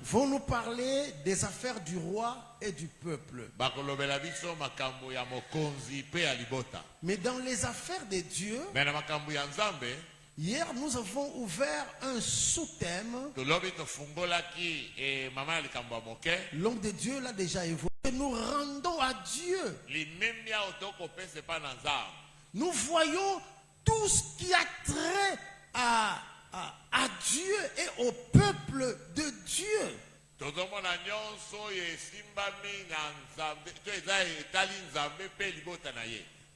vont nous parler des affaires du roi et du peuple. Mais dans les affaires de Dieu, hier nous avons ouvert un sous-thème. L'homme de Dieu l'a déjà évoqué. Nous rendons à Dieu. Nous voyons tout ce qui a trait à Dieu et au peuple de Dieu.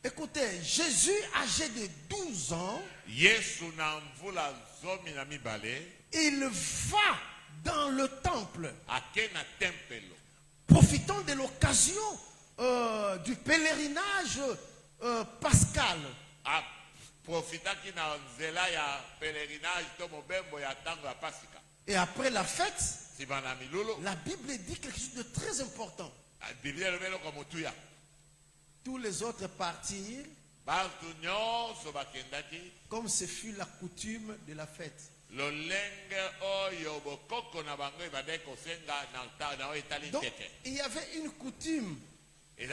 Écoutez, Jésus âgé de 12 ans, il va dans le temple, profitant de l'occasion du pèlerinage pascal. Et après la fête, la Bible dit quelque chose de très important. Tous les autres partirent comme ce fut la coutume de la fête. Donc, il y avait une coutume. Et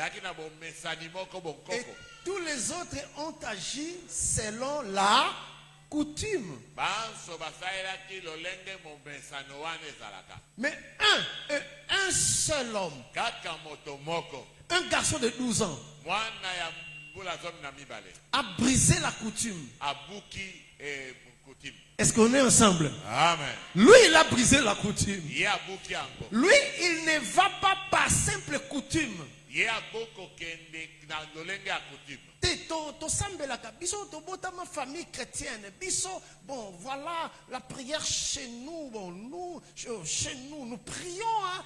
tous les autres ont agi selon la coutume. Mais un seul homme, un garçon de 12 ans, a brisé la coutume. Est-ce qu'on est ensemble? Amen. Lui, il a brisé la coutume. Lui, il ne va pas par simple coutume. Ma famille chrétienne, bon, voilà la prière chez nous. Bon, chez nous, nous prions. Hein.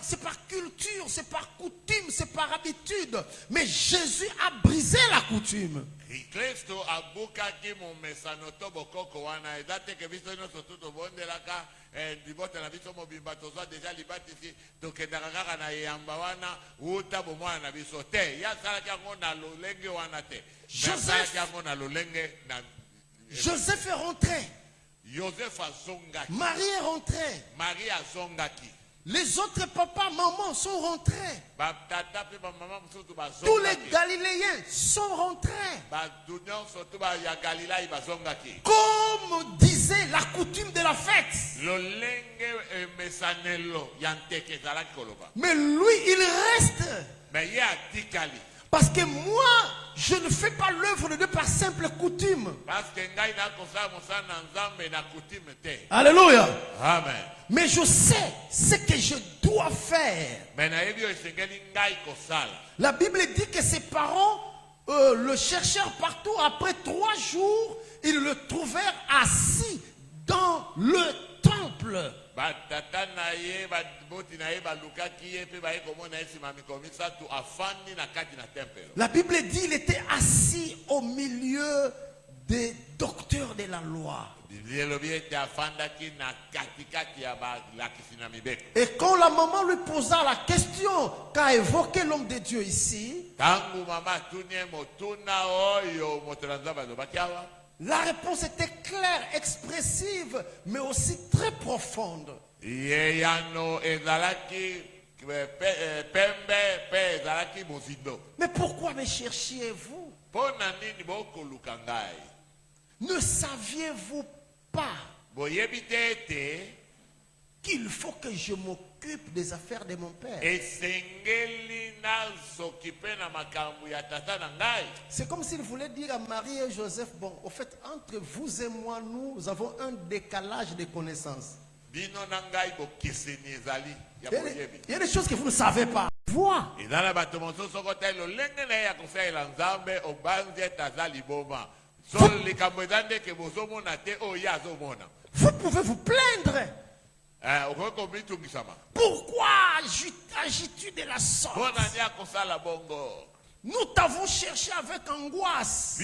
C'est par culture, c'est par coutume, c'est par habitude. Mais Jésus a brisé la coutume. Joseph est rentré. Marie est rentrée. Les autres papas, mamans sont rentrés. Tous les Galiléens sont rentrés. Comme disait la coutume de la fête. Mais lui, il reste. Parce que moi, je ne fais pas l'œuvre de Dieu par simple coutume. Alléluia. Amen. Mais je sais ce que je dois faire. La Bible dit que ses parents le cherchèrent partout. Après 3 jours, ils le trouvèrent assis dans le temple. La Bible dit qu'il était assis au milieu des docteurs de la loi. Et quand la maman lui posa la question qu'a évoqué l'homme de Dieu ici, la réponse était claire, expressive, mais aussi très profonde. Mais pourquoi me cherchiez-vous? Ne saviez-vous pas qu'il faut que je m'occupe des affaires de mon père? C'est comme s'il voulait dire à Marie et Joseph, bon, au fait, entre vous et moi, nous avons un décalage de connaissances. Il y a des choses que vous ne savez pas. Vois. Vous pouvez vous plaindre. Pourquoi agis-tu de la sorte? Nous t'avons cherché avec angoisse.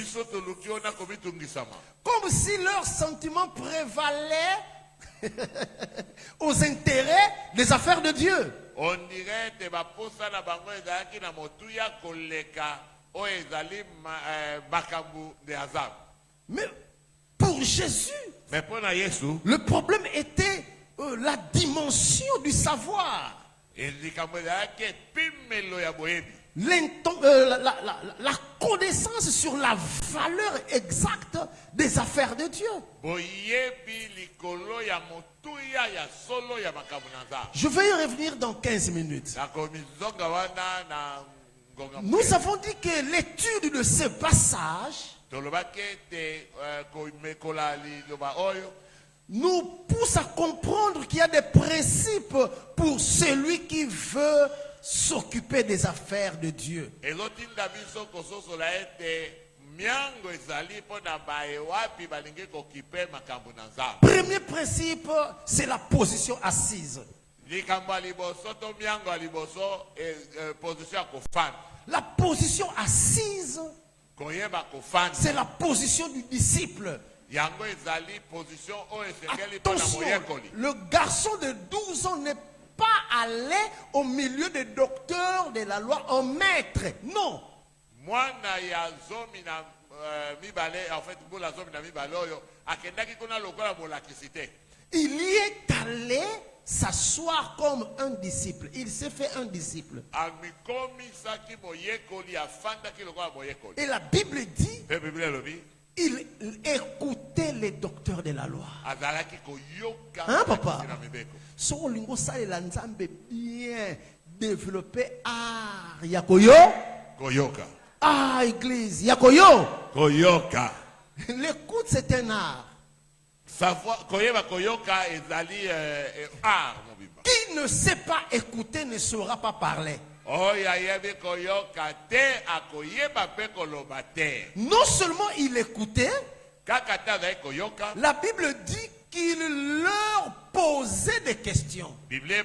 Comme si leurs sentiments prévalaient aux intérêts des affaires de Dieu. On dirait que Mais Pour Jésus, Mais pour na Yesu, le problème était la dimension du savoir. likambo ezalaki epimelo ya boyebi. La connaissance sur la valeur exacte des affaires de Dieu. Boyebi likolo ya motuya ya solo ya makambo na Nzambe. Je vais y revenir dans 15 minutes. Nakomizonga wana na ngonga. Nous avons dit que l'étude de ce passage Tolobaki ete komekola liloba oyo nous pousse à comprendre qu'il y a des principes pour celui qui veut s'occuper des affaires de Dieu. ezotinda biso kososola ete miango ezali mpo na baye wapi balingi kokipe makambo na Nzambe. Premier principe, c'est la position assise. Likambo ya liboso to miango ya liboso position ya kofanda. La position assise, Koyeba kofanda. c'est la position du disciple. Yango ezali position oyo esengeli mpo na Attention, moyekoli. le garçon de 12 ans n'est pas allé au milieu des docteurs de la loi en maître. Non. Mwana ya zomi na mibale, en fait mbula zomi na mibale oyo akendaki kuna lokola molakisi te. Il y est allé s'asseoir comme un disciple. Il s'est fait un disciple. Amikomisaki moyekoli afandaki lokola moyekoli. Et la Bible dit, Pe Biblia elobi il écoutait les docteurs de la loi. azalaki koyoka Hein, papa? molakisi na mibeko. So lingo salela nzambe bien développé art yakoyo. Koyoka. Ah, église yakoyo. Koyoka. L'écoute c'est un art. Savoir koyeba koyoka ezali art mobimba. Qui ne sait pas écouter ne saura pas parler. Oya yebi koyoka te akoyeba pe koloba te. Non seulement il écoutait, Kaka te azali koyoka. la Bible dit qu'il leur posait des questions. Biblia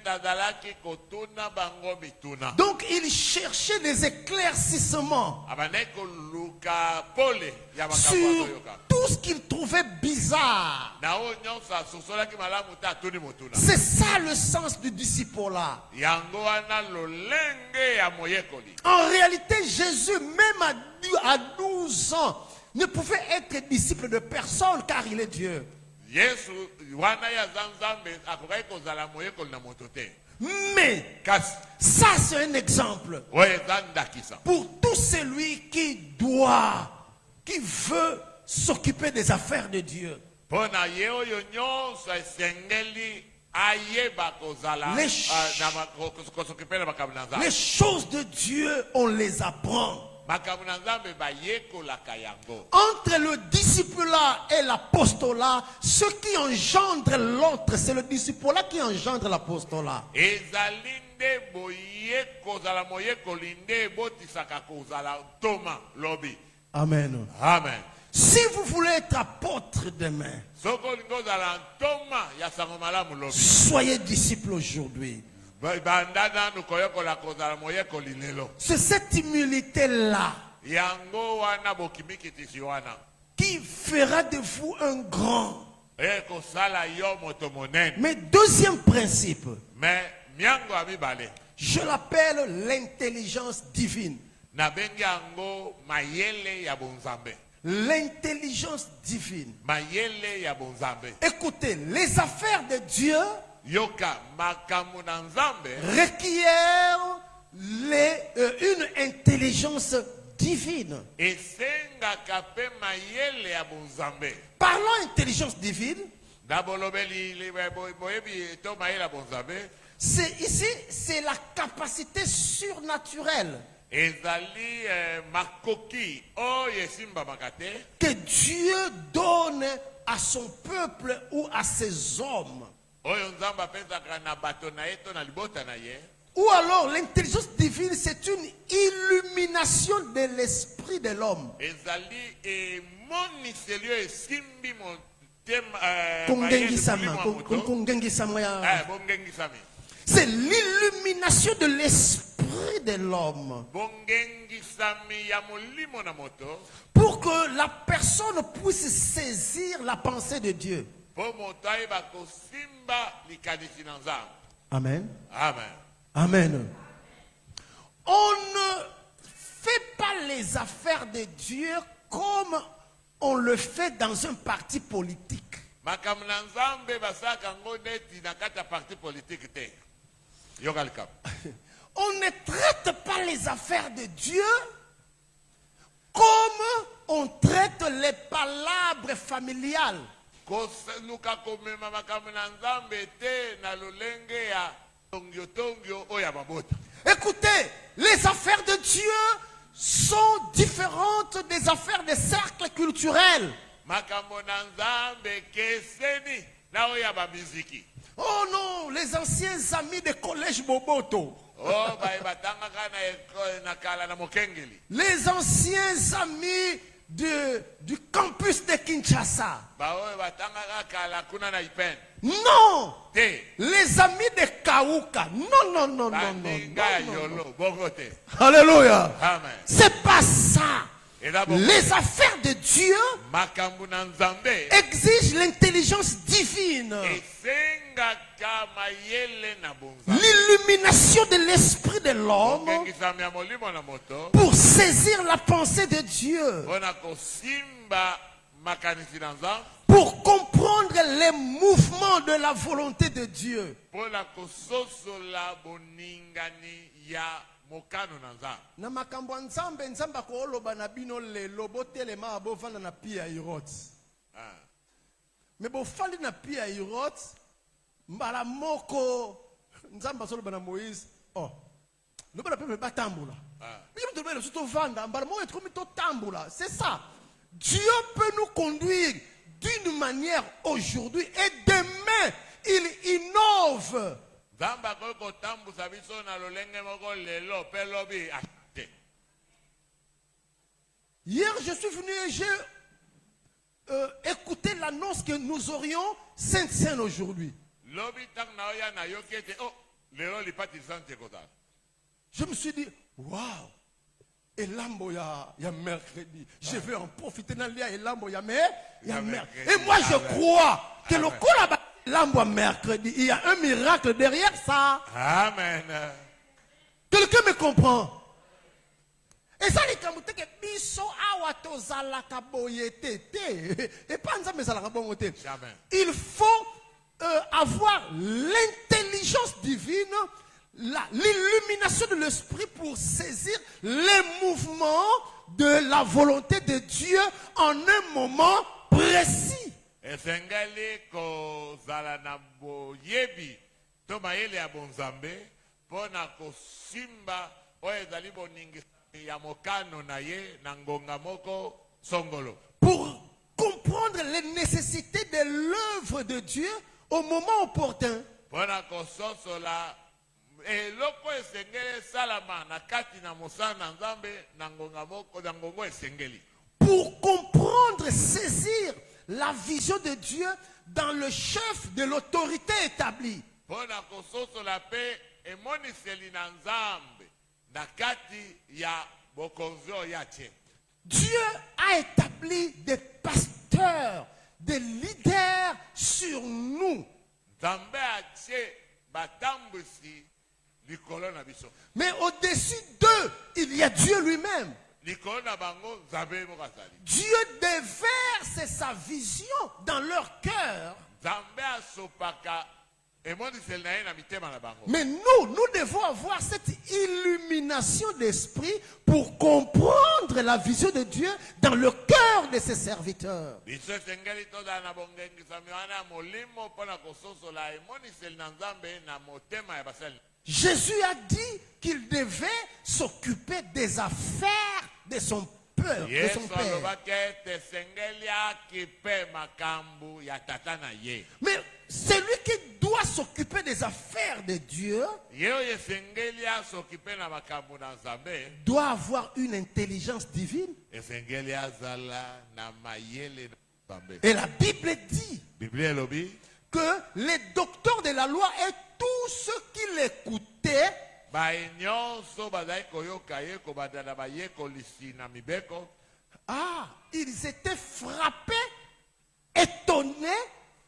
azalaki kotuna bango bituna. Donc il cherchait des éclaircissements Abandaki koluka pole ya makambo sur azoyoka. tout ce qu'il trouvait bizarre. Na oyo nyonso asosolaki malamu te atuni motuna. C'est ça le sens du disciple-là. Yango wana lolenge ya moyekoli. En réalité, Jésus, même à 12 ans, ne pouvait être disciple de personne car il est Dieu. Yesu wana ya Nzambe akokaki kozala moyekoli na moto te. Mais Kasi ça, c'est un exemple oyo eza ndakisa. pour tout celui qui veut s'occuper des affaires de Dieu. Mpo na ye oyo nyonso esengeli ayeba kozala Les kosokipe na makambo na Les Nzambe. choses de Dieu, on les apprend. Makambo na Nzambe bayekolaka yango. Entre le discipulat et l'apostolat, ce qui engendre l'autre, c'est le discipulat qui engendre l'apostolat. Ezali nde kozala moyekoli nde ebotisaka kozala ntoma lobi. Amen. Amen. Si vous voulez être apôtre demain, Soki olingi ozala ntoma ya sango malamu lobi. soyez disciple aujourd'hui. Banda nanu koyekola kozala moyekoli lelo. C'est cette humilité-là Yango wana bokimikitisi wana. qui fera de vous un grand. Ekosala yo moto monene. Mais deuxième principe, Mais miango ya mibale. je l'appelle l'intelligence divine. Nabengi yango mayele ya bonzambe. L'intelligence divine. Mayele ya bonzambe. Écoutez, les affaires de Dieu Yoka makambo na Nzambe requièrent une intelligence divine. esengaka pe mayele ya bonzambe. Parlons intelligence divine. Dabolobeli boyebi to mayele ya bonzambe. C'est la capacité surnaturelle Ezali makoki oyo esimbamaka te que Dieu donne à son peuple ou à ses hommes. oyo Nzambe apesaka na bato na ye to na libota na ye. Ou alors l'intelligence divine, c'est une illumination de l'esprit de l'homme. Ezali emoniseli oyo esimbi motema Kongengisama ya- bongengisami. C'est l'illumination de l'esprit de l'homme. Bongengisami ya molimo na moto. Pour que la personne puisse saisir la pensée de Dieu. Po moto ayeba kosimba likanisi na Nzambe. Amen. Amen. Amen. On ne fait pas les affaires de Dieu comme on le fait dans un parti politique. makambo na nzambe basalaka yango neti na kati ya parti politique te. Yoka likambo. On ne traite pas les affaires de Dieu comme on traite les palabres familiales. Koseluka komema makambo na nzambe te na lolenge ya tongio oya babota. Écoutez, les affaires de Dieu sont différentes des affaires des cercles culturels. Makambo na nzambe keseni na oya ba muziki. Oh non, les anciens amis de collège Boboto. Oh ba batangaka na kala na mokengeli. Les anciens amis du campus de Kinshasa. Ba o batangaka kala kuna na Ipen. Non, Te. les amis de Kauka. Non. Yolo bogote. Alléluia. Amen. C'est pas ça. Et là, Les affaires de Dieu makambo na nzambe exigent l'intelligence divine, esengaka mayele na bonza. l'illumination de l'esprit de l'homme Ngengisa ya molimo na moto. pour saisir la pensée de Dieu, Mpona kosimba makanisi na nzambe. pour comprendre les mouvements de la volonté de Dieu. Mpona kososola boningani ya mokano na nzambe. Na makambo ya nzambe nzambe akoloba na bino lelo botelema abovanda na pia irot. Me bofandi na pia irot mbala moko nzambe azoloba na Moïse. Oh. Loba na pe batambola. Biso to bele surtout vanda mbala moko etromi to tambola. C'est ça. Dieu peut nous conduire d'une manière aujourd'hui et demain il innove. Nzambe akoki kotambusa biso na lolenge moko lelo pe lobi ate. Hier, je suis venu et j'ai écouté l'annonce que nous aurions Sainte-Seine aujourd'hui. Lobi tak na oya na yoki ete oh lelo lipati sante kota. Je me suis dit, waouh, et lambo ya mercredi. Je vais en profiter dans l'ia et lambo ya mercredi. Et moi, je crois que le coup là-bas, lambo mercredi, il y a un miracle derrière ça. Amen. Quelqu'un me comprend? Et ça, les kamute que biso awato zalaka boyete te. Et pas nzambe zalaka bongote. Jamais. Il faut avoir l'intelligence divine, l'illumination de l'esprit pour saisir les mouvements de la volonté de Dieu en un moment précis. Esengeli kozala na boyebi to mayele ya bonzambe pona kosimba oyo ezali boningi ya mokano na ye na ngonga moko songolo. Pour comprendre les nécessités de l'œuvre de Dieu au moment opportun. Pona kososola eloko esengeli salama na kati na mosana nzambe na ngonga moko na ngongo esengeli. Pour comprendre, saisir la vision de Dieu dans le chef de l'autorité établie. Pona kososola pe emoniseli na nzambe na kati ya bokonzo ya che. Dieu a établi des pasteurs, des leaders sur nous. Nzambe atie batambusi likolo na biso. Mais au-dessus d'eux, il y a Dieu lui-même. Likolo na bango nzambe moko azali. Dieu déverse sa vision dans leur cœur. Nzambe asopaka emoniseli na ye na mitema na bango. Mais nous devons avoir cette illumination d'esprit pour comprendre la vision de Dieu dans le cœur de ses serviteurs. Biso esengeli tozala na bongengisami wana ya molimo mpona kososola emoniseli na nzambe na motema ya basali. Jésus a dit qu'il devait s'occuper des affaires de son peuple, de son Yesu père. alobaki ete esengeli akipe makambo ya tata na ye. Mais celui qui doit s'occuper des affaires de Dieu Ye oyo esengeli asokipe na makambo na nzambe doit avoir une intelligence divine. esengeli azala na mayele na nzambe. Et la Bible dit Biblie elobi que les docteurs de la loi et tous ceux qui l'écoutaient baye nyonso bazali koyoka ye kobanda na bayekolisi na mibeko ils étaient frappés, étonnés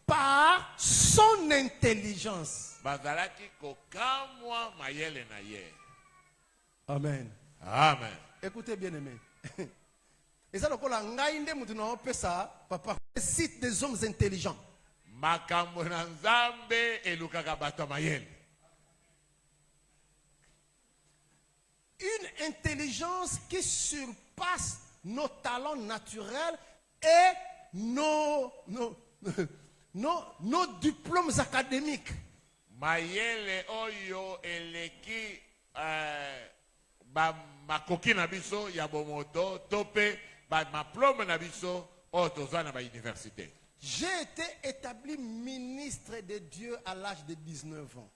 par son intelligence. bazalaki kokamwa mayele na ye. Amen. Amen. Écoutez bien aimé. Et ça, papa, cite des hommes intelligents. makambo na nzambe elukaka bato mayele. Une intelligence qui surpasse nos talents naturels et nos diplômes académiques. Mayele oyo eleki ba makoki na biso ya bomoto tope ba maplome na biso oyo tozwa na ba université. J'ai été établi ministre de Dieu à l'âge de 19 ans.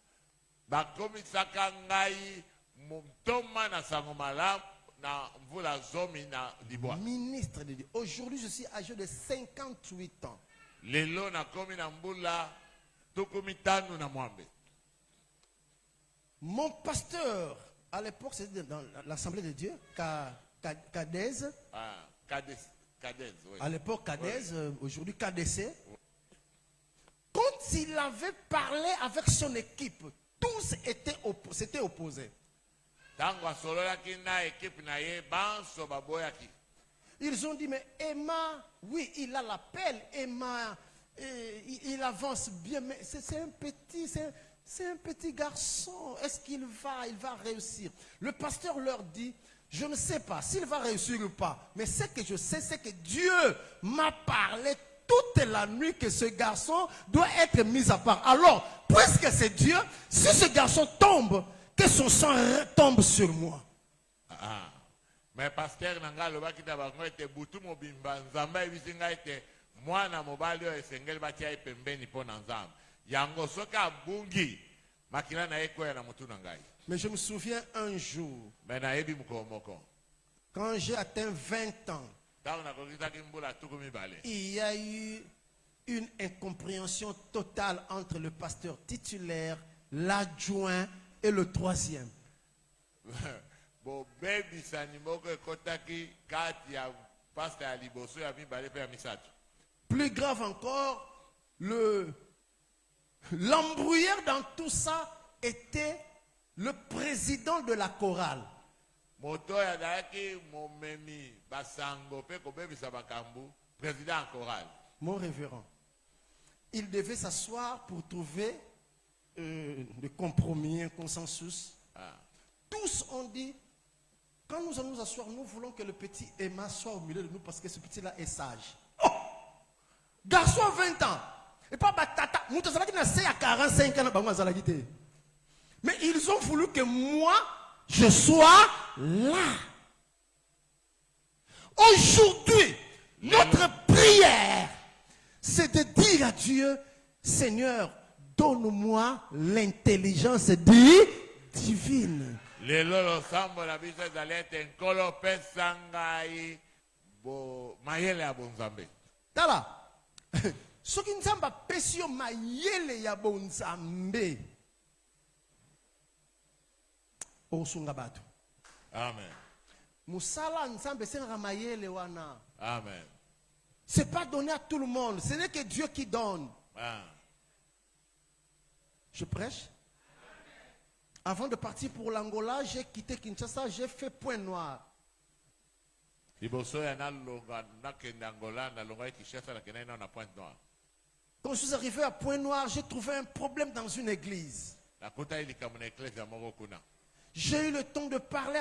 Bakomisaka ngai mutoma na sango malamu na mvula zomi na libwa. Ministre de Dieu. Aujourd'hui, je suis âgé de 58 ans. Lelo na komi na mbula tukumitanu na mwambe. Mon pasteur, à l'époque, c'était dans l'Assemblée de Dieu, Cadez. Ah, Cadez, oui. À l'époque, Cadez, Oui. aujourd'hui KDC. Quand il avait parlé avec son équipe, tous s'étaient opposés. Tango asololaki na équipe na ye banso baboyaki. Ils ont dit, mais Emma, oui, il a l'appel, Emma, il avance bien, mais c'est un petit garçon. Est-ce qu'il va réussir? Le pasteur leur dit, je ne sais pas s'il va réussir ou pas, mais ce que je sais, c'est que Dieu m'a parlé toute la nuit que ce garçon doit être mis à part. Alors, puisque c'est Dieu, si ce garçon tombe, que son sang tombe sur moi. Ah. Mais pasteur nanga lobaki ta bango ete butu mobimba nzamba ebisinga ete mwana mobali oyo esengeli batia ye pembeni mpo na nzambe. Yango soki abungi makila na ye koya na mutu na ngai. Mais je me souviens un jour, Mais nayebi mokolo moko. quand j'ai atteint 20 ans, Tango nakokisaki mbula tuku mibale. il y a eu une incompréhension totale entre le pasteur titulaire, l'adjoint et le troisième. Bobebisani moko ekotaki kati ya pasteur ya liboso ya mibale pe ya misato. Plus grave encore, l'embrouilleur dans tout ça était le président de la chorale. Moto ya dalaki momemi basango pe kobebisa bakambu président en chorale. Mon révérend, il devait s'asseoir pour trouver des compromis, un consensus. Ah. Tous ont dit, quand nous allons nous asseoir, nous voulons que le petit Emma soit au milieu de nous parce que ce petit-là est sage. Oh! Garçon à 20 ans. Et pas batata. Moutazalaki n'a 45 ans. Mais ils ont voulu que moi, je sois là. Aujourd'hui, notre prière, c'est de dire à Dieu, Seigneur, donne-moi l'intelligence divine. Lelo losambo na biso ezali ete nkolo pesa ngai mayele ya bonzambe. Tala, soki nzamba pesi yo mayele ya bonzambe, osunga bato. Amen. Musala nzambe sengaka mayele wana. Amen. C'est pas donné à tout le monde, ce n'est que Dieu qui donne. Ah. Je prêche. Avant de partir pour l'Angola, j'ai quitté Kinshasa, j'ai fait Point Noir. Liboso ya nalonga nakende Angola nalonga Kinshasa nakende na Pointe Noire. Quand je suis arrivé à Point Noir, j'ai trouvé un problème dans une église. Nakuta ilikamu na église ya moko kuna. J'ai eu le temps de parler.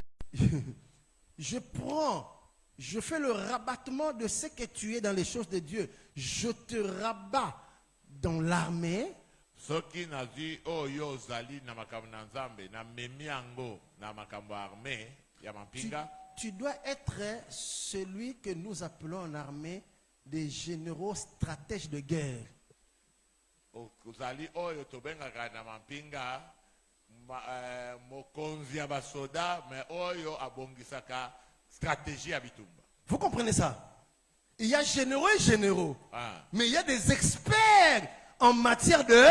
Je fais le rabattement de ce que tu es dans les choses de Dieu. Je te rabats dans l'armée. Soki nazi oyo zali na makambo na nzambe na memi yango na makambo armée ya mampinga. Tu dois être celui que nous appelons en armée des généraux stratèges de guerre. Zali oyo tobengaka na mampinga mokonzi ya basoda mais oyo abongisaka stratégie ya bitumba. Vous comprenez ça? Il y a généraux et généraux. Ah. Mais il y a des experts en matière de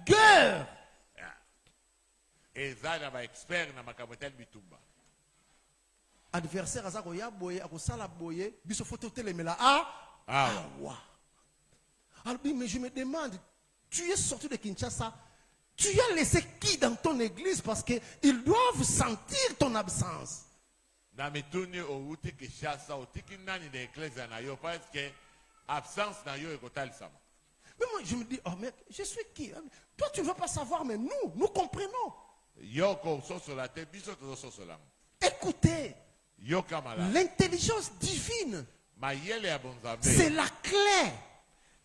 guerre. Eza na ba expert na makambo tel bitumba. Adversaire azako ya boye akosala boye biso photo telemela wa. Alors mais je me demande, tu es sorti de Kinshasa, tu as laissé qui dans ton église parce que ils doivent sentir ton absence. na mituni outi kishasa otiki nani de ecclesia na yo parce que absence na yo ekotalisama. Mais moi, je me dis, oh mec, je suis qui? Toi, tu ne veux pas savoir, mais nous comprenons. Yoko sosola te biso to sosola. Écoutez, Yoka mala. l'intelligence divine, Mayele ya bonzambe. c'est la clé.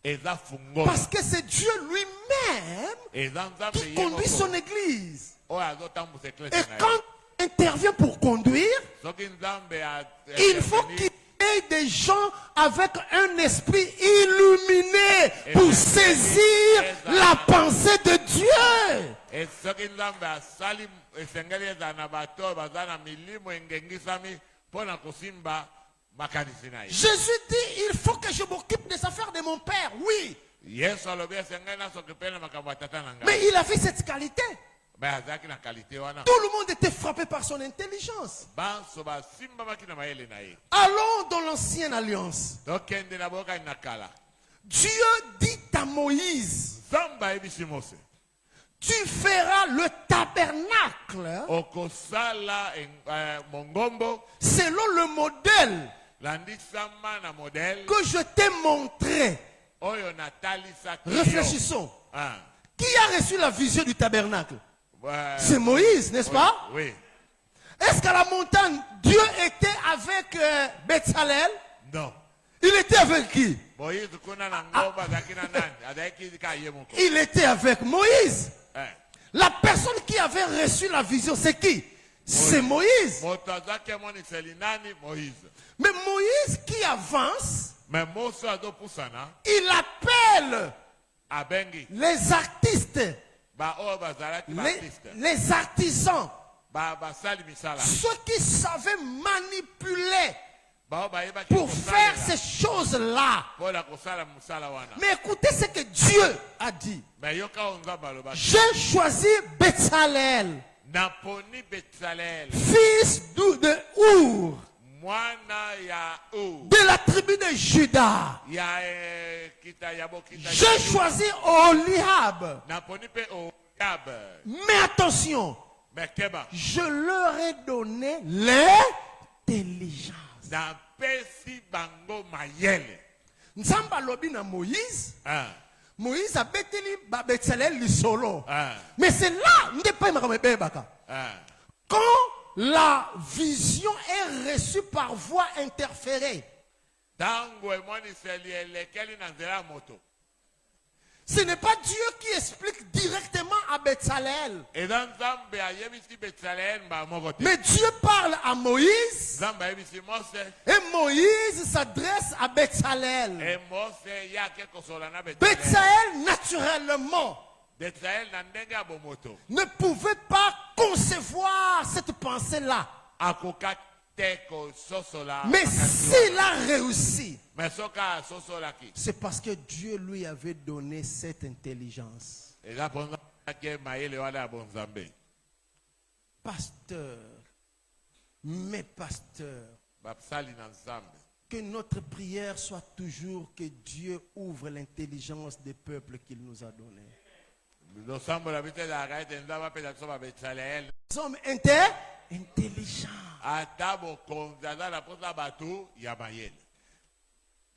Eza fungola. Parce que c'est Dieu lui-même Eza nzambe qui conduit son église. O azotambu Et ecclesia na yo. quand il intervient pour conduire, Soki nzambe a il faut qu'il y ait des gens avec un esprit illuminé pour saisir la pensée de Dieu. Et soki nzambe asali esengeli eza na bato baza na milimo engengisami mpona kosimba makanisi na ye. Jésus dit, il faut que je m'occupe des affaires de mon Père. Oui. Yesu alobi esengeli nasokipe na makambo ya tata na ngai. Mais il avait cette qualité. Me azalaki na kalite wana. Tout le monde était frappé par son intelligence. Banso basimbamaki na mayele na ye. Allons dans l'ancienne alliance. Tokende na bokani na kala. Dieu dit à Moïse, Nzambe ayebisi Mose. tu feras le tabernacle Okosala mongombo selon le modèle landisama na modèle que je t'ai montré. oyo natalisaki yo. Réfléchissons. Ah. Qui a reçu la vision du tabernacle? Ouais. C'est Moïse, n'est-ce pas? Oui. Est-ce qu'à la montagne, Dieu était avec Betsalel? Non. Il était avec qui? Moïse kuna na ngomba azalaki na nani? Azalaki ka ye moko. Il était avec Moïse. Eh. La personne qui avait reçu la vision, c'est qui? C'est Moïse. Moto azalaki amoniseli nani? Moïse. Mais Moïse qui avance, Mais Mose azopusana il appelle abengi les artistes, ba oyo bazalaki baartiste. les artisans, Basali misala. ceux qui savaient manipuler Ba oyo bayebaki pour faire kosalela ces choses-là. mpona kosala mosala wana. Mais écoutez ce que Dieu a dit. Mais yoka oyo nzambe alobaki. J'ai choisi Betsalel, Naponi Betsalel fils de Our, mwana ya u de la tribu de Juda. ya kita ya bokita. J'ai choisi Oliab. Naponi pe Oyab. Mais attention, Mekeba. je leur ai donné l'intelligence. Napesi bango mayele. Nzamba lobi na Moïse. Ah. Moïse a beteli ba Betsalel lisolo. Ah. Mais c'est là, nde pa makame bebaka. Ah. Quand la vision est reçue par voie interférée, Tango emoniseli elekeli na nzela ya moto. ce n'est pas Dieu qui explique directement à Betsalel. Eza nzambe ayebisi Betsalel mba moko te. Mais Dieu parle à Moïse Nzambe ayebisi Mose. et Moïse s'adresse à Betsalel. E Mose yake kosola na Betsalel. Betsalel, naturellement, Betsalel na ndenge ya bomoto. ne pouvait pas concevoir cette pensée-là. Akoka te kososola. Mais s'il a réussi, Mais soka sosolaki. c'est parce que Dieu lui avait donné cette intelligence. Eza ponza ke mayele wana ya bonzambe. Pasteur, mes pasteurs, Bapsali na nzambe. que notre prière soit toujours que Dieu ouvre l'intelligence des peuples qu'il nous a donnés. Losambola bite la kaete nzambe apesa biso ba Betsalel. Nous sommes intelligents. Ata bokonzi aza na posa bato ya mayele.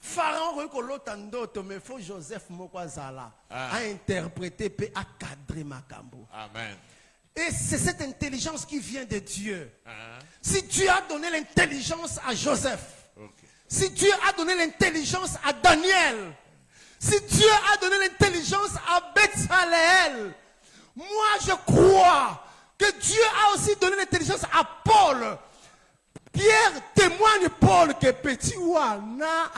Pharaon rekolota ndoto, mais faut Joseph Mokwazala Ah. a interprété et a cadré Makambo. Amen. Et c'est cette intelligence qui vient de Dieu. Ah. Si Dieu a donné l'intelligence à Joseph, Ok. si Dieu a donné l'intelligence à Daniel, si Dieu a donné l'intelligence à Betsalel, moi je crois que Dieu a aussi donné l'intelligence à Paul. Pierre témoigne Paul que petit wana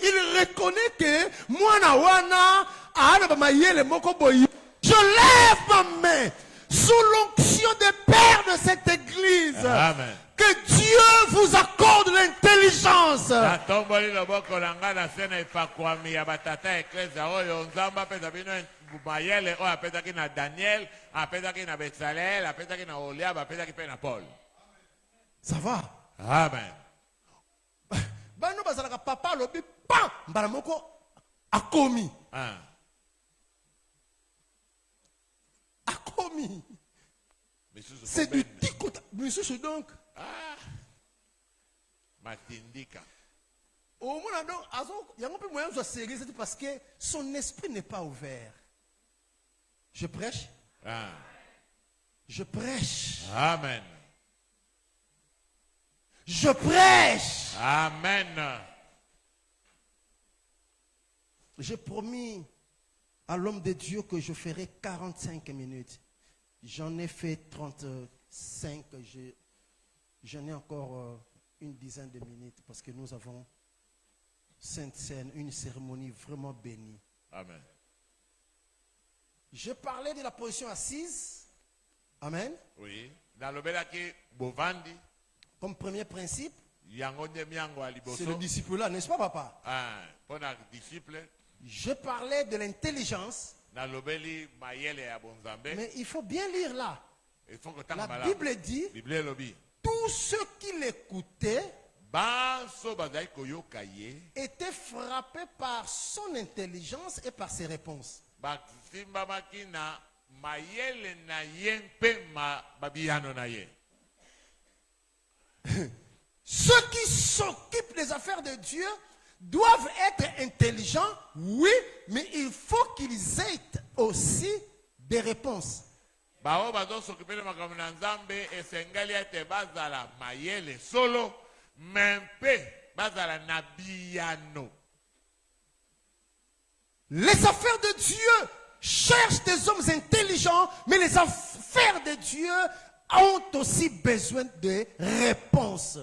il reconnaît que moi na wana je lève ma main sous l'onction des pères de cette église. Amen. Que Dieu vous accorde l'intelligence. Natomboli loboko na nga na se na epakwami ya batata eklezia oyo nzambe apesa bino mayele oyo apesaki na Daniel, apesaki na Betsalel, apesaki na Oliab, apesaki mpe na Paul. Ça va? Amen. Bano bazalaka papa lobi pa mbala moko akomi. Ah. Akomi. C'est du ticota. Monsieur, c'est donc. Matindika. Au moins, donc, il y a un peu moyen de se sérieux, c'est parce que son esprit n'est pas ouvert. Je prêche. Je prêche. Amen. Je prêche. Amen. J'ai promis à l'homme de Dieu que je ferai 45 minutes. J'en ai fait 35. J'en ai encore une dizaine de minutes parce que nous avons Sainte Seine, une cérémonie vraiment bénie. Amen. Je parlais de la position assise. Amen. Oui. Dans le belaki bovandi. Comme premier principe. C'est C'est le disciple là, n'est-ce pas, papa? Pour un disciple. Je parlais de l'intelligence. Mais il faut bien lire là. La Bible dit, tous ceux qui l'écoutaient étaient frappés par son intelligence et par ses réponses. Ceux qui s'occupent des affaires de Dieu doivent être intelligents, oui, mais il faut qu'ils aient aussi des réponses. Les affaires de Dieu cherchent des hommes intelligents, mais les affaires de Dieu ont aussi besoin de réponses.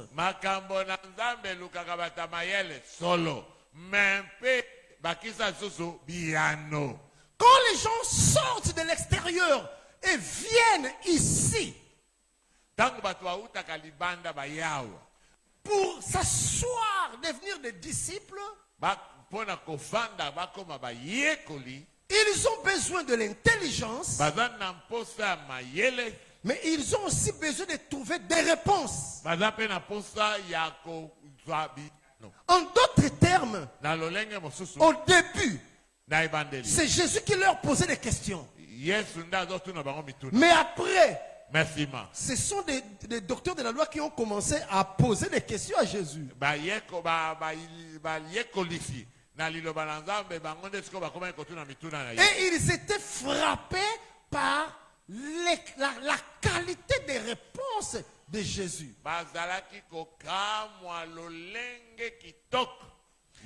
Quand les gens sortent de l'extérieur et viennent ici pour s'asseoir, devenir des disciples, ils ont besoin de l'intelligence, mais ils ont aussi besoin de trouver des réponses. En d'autres termes, au début, c'est Jésus qui leur posait des questions. Mais après, ce sont des docteurs de la loi qui ont commencé à poser des questions à Jésus. Et ils étaient frappés par la qualité des réponses de Jésus.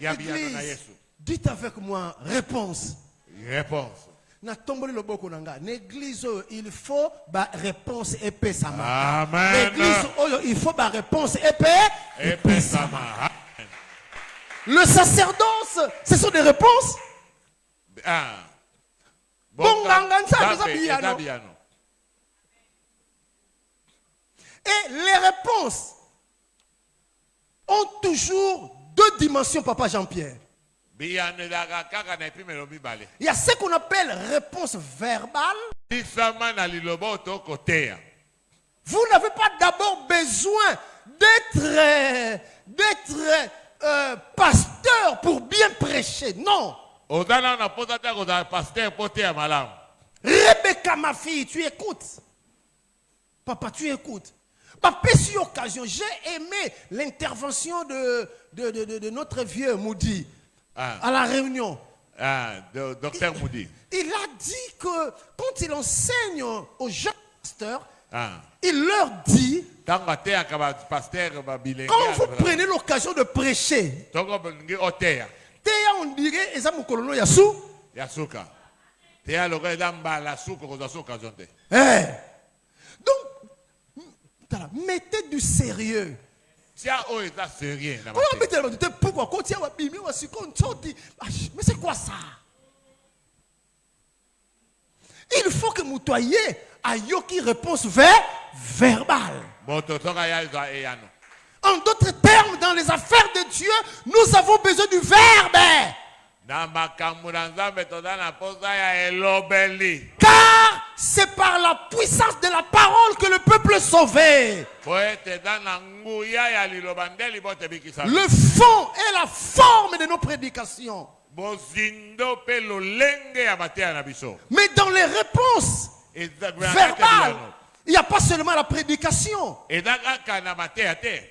Église, dites avec moi, réponse. L'église, il faut réponse épée sama. L'église, il faut réponse épée sama. Le sacerdoce, ce sont des réponses. Et les réponses ont toujours deux dimensions, papa Jean-Pierre. Il y a ce qu'on appelle réponse verbale. Vous n'avez pas d'abord besoin d'être pasteur pour bien prêcher. Non. Rebecca, ma fille, tu écoutes. Papa, tu écoutes. Papa, sur occasion, j'ai aimé l'intervention de notre vieux Moudi à la réunion. Docteur Moudi. Il a dit que quand il enseigne aux jeunes pasteurs, il leur dit, quand vous prenez l'occasion de prêcher, on dirait Ezamukolono Yassou. Yasuka. Donc, mettez du sérieux. Pourquoi mais c'est quoi ça? Il faut que vous soyez à Yoki réponse verbale. En d'autres termes, dans les affaires de Dieu, nous avons besoin du verbe. Car c'est par la puissance de la parole que le peuple est sauvé. Le fond et la forme de nos prédications. Mais dans les réponses verbales, Il n'y a pas seulement la prédication. Et kaka na mate ya te.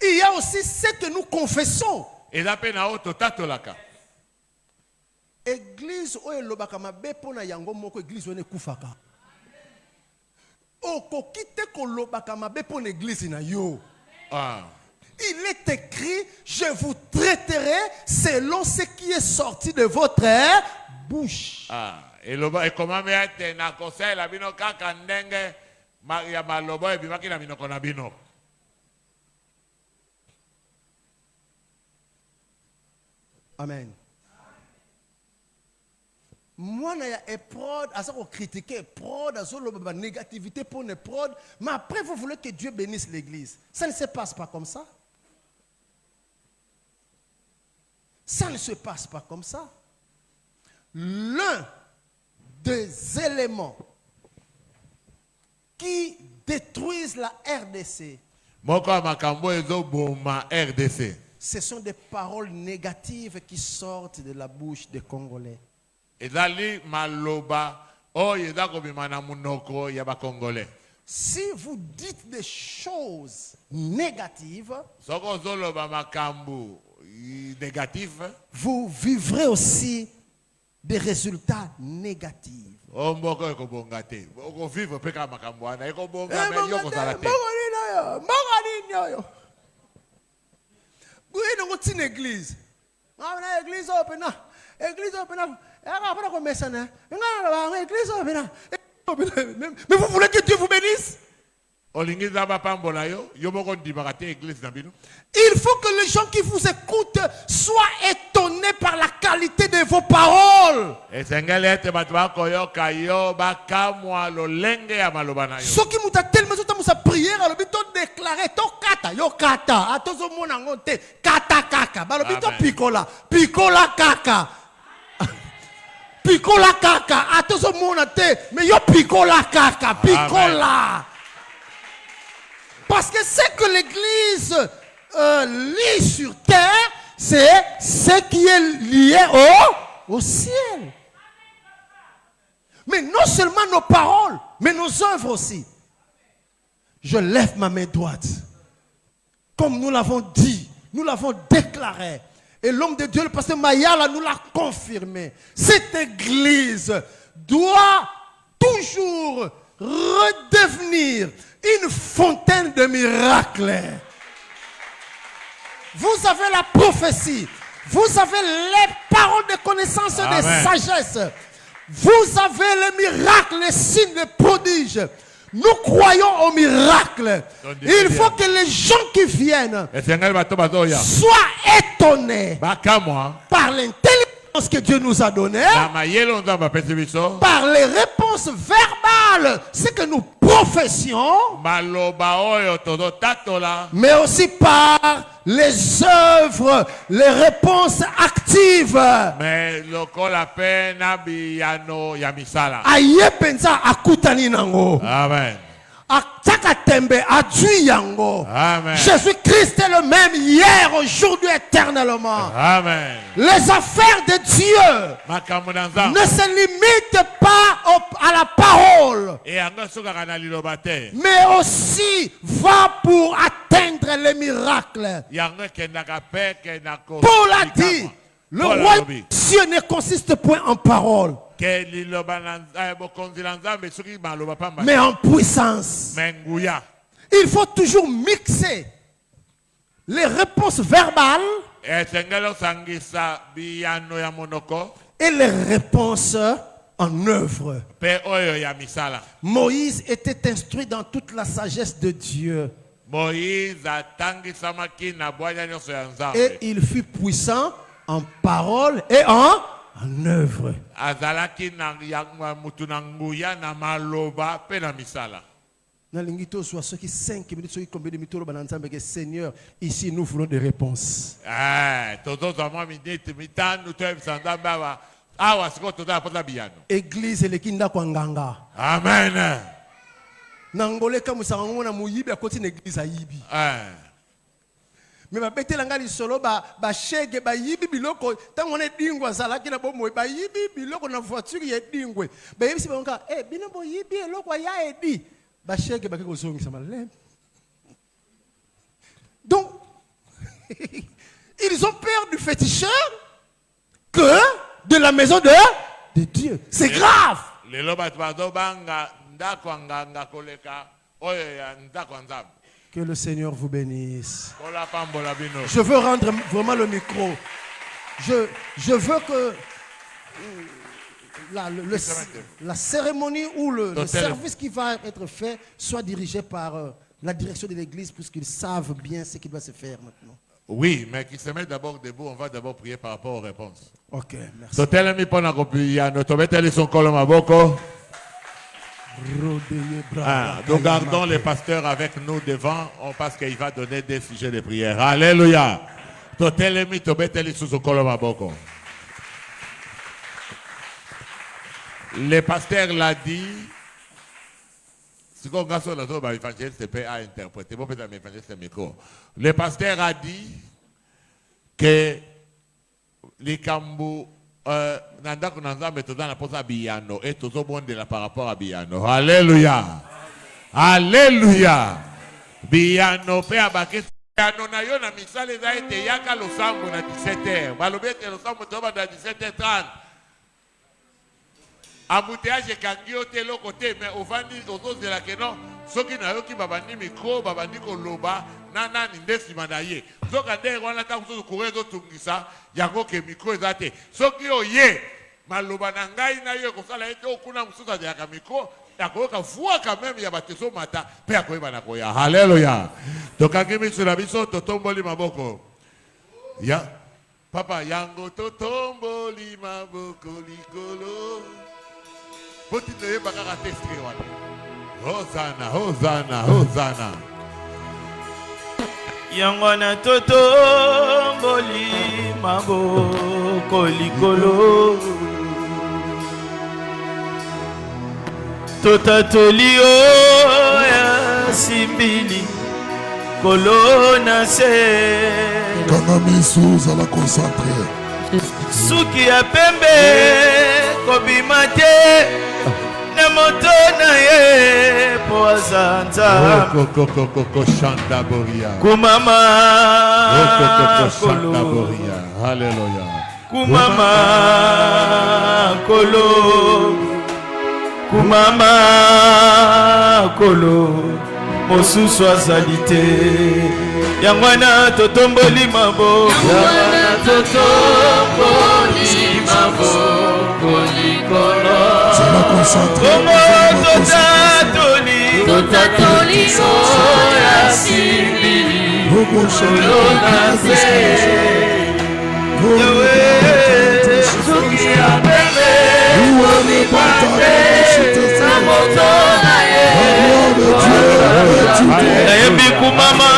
Il y a aussi ce que nous confessons. Et da pe na oto tatolaka. Église oyo lobaka mabe pona yango moko église one kufaka. Okokite ko lobaka mabe pona église na yo. Ah. Il est écrit, je vous traiterai selon ce qui est sorti de votre bouche. Ah. Et comment me ete na conseil la bino kaka ndenge ya malobo e bimaki na minoko na bino. Amen. Moi, il y a un prod, à ça qu'on critique, prod, à ça la négativité pour les prod, mais après vous voulez que Dieu bénisse l'église. Ça ne se passe pas comme ça. Ça ne se passe pas comme ça. L'un des éléments qui détruisent la RDC, ce sont des paroles négatives qui sortent de la bouche des Congolais. Si vous dites des choses négatives, vous vivrez aussi des résultats négatifs. Une église. Église open. Église open. Mais vous voulez que Dieu vous bénisse? Il faut que les gens qui vous écoutent soient étonnés par la qualité de vos paroles. Ce qui nous a tellement sa prière, alors bito déclaré to kata yo kata atozo mona ngote kata kaka balobito pikola pikola kaka pikola kaka atozo mona te mais yo pikola kaka pikola. Parce que ce que l'église lit sur terre, c'est ce qui est lié au ciel. Mais non seulement nos paroles, mais nos œuvres aussi. Je lève ma main droite. Comme nous l'avons dit, nous l'avons déclaré. Et l'homme de Dieu, le pasteur Mayala, nous l'a confirmé. Cette église doit toujours redevenir une fontaine de miracles. Vous avez la prophétie. Vous avez les paroles de connaissance et de sagesse. Vous avez les miracles, les signes, les prodiges. Nous croyons au miracle. Il faut que les gens qui viennent soient étonnés par l'intelligence que Dieu nous a donnée, par les réponses verbales, ce que nous professions, mais aussi par les œuvres, les réponses actives. Aye penza akutani nango. Amen. Amen. Jésus-Christ est le même hier, aujourd'hui, éternellement. Amen. Les affaires de Dieu ne se limitent pas à la parole, mais aussi va pour atteindre les miracles. Paul a dit, le royaume de Dieu ne consiste point en parole, mais en puissance. Il faut toujours mixer les réponses verbales et les réponses en œuvre. Moïse était instruit dans toute la sagesse de Dieu. Et il fut puissant en parole et en œuvre. Seigneur, ici nous voulons des réponses. Église le kinda kwanganga. Amen. Nangole kamusango na muyibi akoti na église ayibi. Mais ma bête l'angali solo ba shege ba yibi biloko tango ne dingwa zalaki na bomo ba yibi biloko na voiture ye dingwe ba yibi si banka bino bo yibi eloko ya edi Donc, ils ont peur du féticheur que de la maison de Dieu. C'est grave. Que le Seigneur vous bénisse. Je veux rendre vraiment le micro. Je veux que la cérémonie ou le service qui va être fait soit dirigé par la direction de l'église, puisqu'ils savent bien ce qui doit se faire maintenant. Oui, mais qui se met d'abord debout, on va d'abord prier par rapport aux réponses. Ok, merci. Nous gardons les pasteurs avec nous devant parce qu'il va donner des sujets de prière. Alléluia. Le pasteur l'a dit. Le pasteur a dit que les Kambou par rapport à Biano. Alléluia. Alléluia. Biano pe abake Biano na yo na misale za ete yaka losambo na 17h. Balobete losambo toba na 17h30. Embouteillage kangi otelo côté mais ovandi ozozela ke non soki na yo ki babandi micro babandi ko loba nana ni ndesi mandaye soka ndenge wana ta kuzo kurezo tungisa yango ke micro ezate soki oye maloba na ngai na yo ko sala ete okuna musuka ya ka micro yakoka voix quand même ya bateso mata pe akoyeba na koya. Alléluia. Tokangi miso na biso totomboli maboko ya papa yango totomboli maboko likolo. Hosanna, Hosanna, Hosanna. Yangwana totomboli maboko likolo. Totatoli o ya simbili kolona se. Kanami sous à la concentrer. Suki ya pembe kobimate. Namotona ye poazanza Shanda Boria. Kumama Shanda Boria. Alléluia. Kumama kolo. Kumama kolo. Mosusu azalite. Yangwana totomboli mabo. Yangwana totomboli mabo. C'est la concentrée. Totatoli oya simbili kolona se. Yawe suki ya pembe komipate samotona ye. Nayebi kumama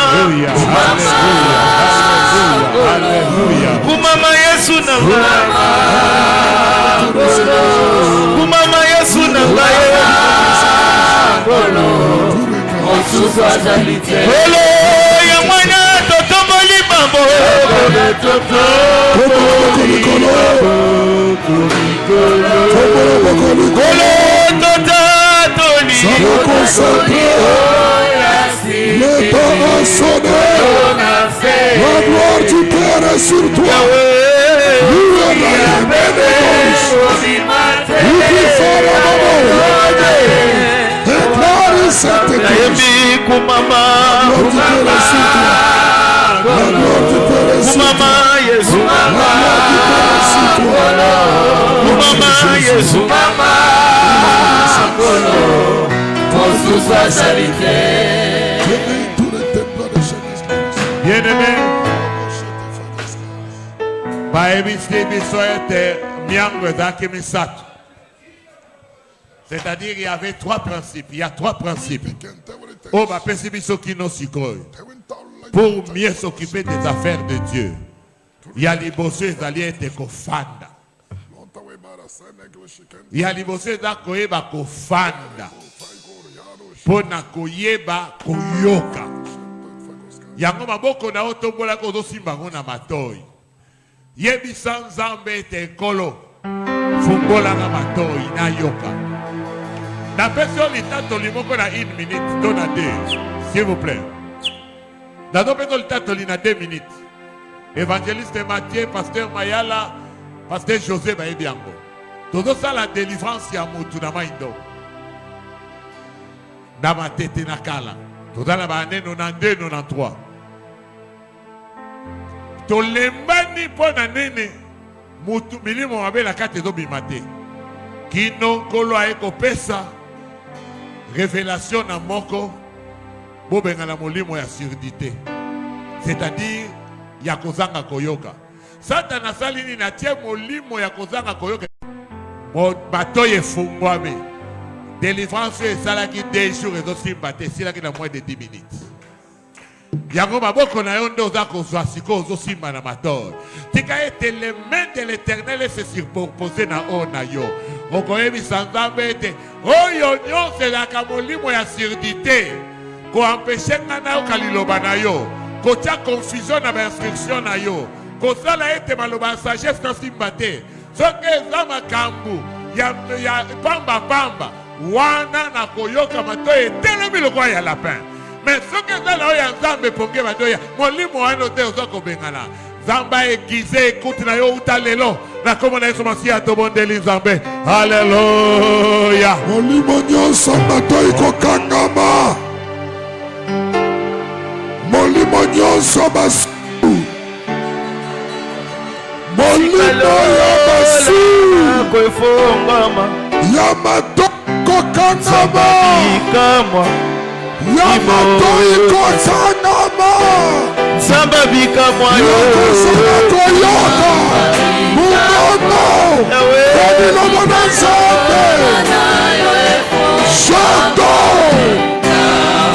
kumama Yesu na kumama Yesu na Holo ya mwana totomboli mambo. Holo totatoli. Le temps a sonné. La gloire du Père est sur toi. Déclare cette église. Kumama Yesu Kumama Yesu Bien-aimé, c'est-à-dire il y avait trois principes. Il y a trois principes. Pour mieux s'occuper des affaires de Dieu. Il y a les bosses d'aller être kofanda. Il y a les bosses d'aller être kofanda. Pour nakoyeba koyoka. Yango maboko na otombola ko simba ngona matoi. Yebi sanzambe te kolo. Fumbola na matoi na yoka. La personne est tolimoko na 1 minute, donne à 2, s'il vous plaît. Dans nos personnes est 2 minutes. Évangéliste Mathieu, pasteur Mayala, pasteur José Baebiango. Tout ça la délivrance ya mutu na maindo. Na matete na kala. Tout ça la année 92 93. To lembani pona nene mutu milimo mabe la kate do bimate. Kino kolo aeko pesa révélation na moko bobenga na molimo ya surdité. C'est-à-dire ya kozanga koyoka. Satana salini na tie molimo ya kozanga koyoka. Mo batoye fungwame. Délivrance esalaki 2 jours et aussi batté silaki na moins de 10 minutes. Yango maboko na yo ndo za kozwa siko ozosimba na mator. Tika ete les mains de l'Éternel se superposer na o na yo. Okoyebi sanzambe ete oyo nyonso elaka molimo ya surdité ko empêcher ngana yo kaliloba na yo. Kotia confusion na instruction na yo. Kosala ete maloba sagesse na simba te. Soki eza makambu ya pamba wana na koyoka mato etelemi lokola ya lapin. Mais soki eza na oyo ya nzambe ponge badoya molimo wana te ozoko bengana. Zamba egize ekuti na yo uta lelo na kombo na Yesu Masiya tobondeli Nzambe. Haleluya. Molimo nyonso bato ekokangama. Molimo nyonso basu. Molimo ya basu. Yamato kokangama. Yamato ikotangama. Samba bika mwayo. Yakosana koyoka. Mumono. Babilono na Nzambe. Shondo.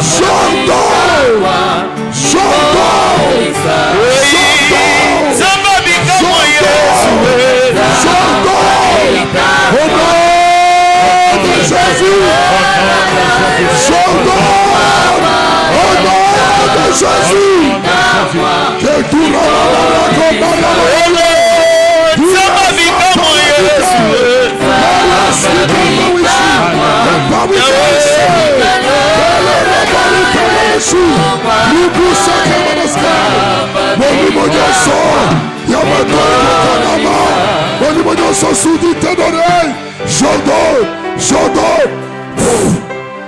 Shondo. Shondo. Samba bika mwayo. Shondo. Au nom de Jésus. Shondo. Au nom de Jésus. Que tout le monde comprenne. Samba bika mwayo.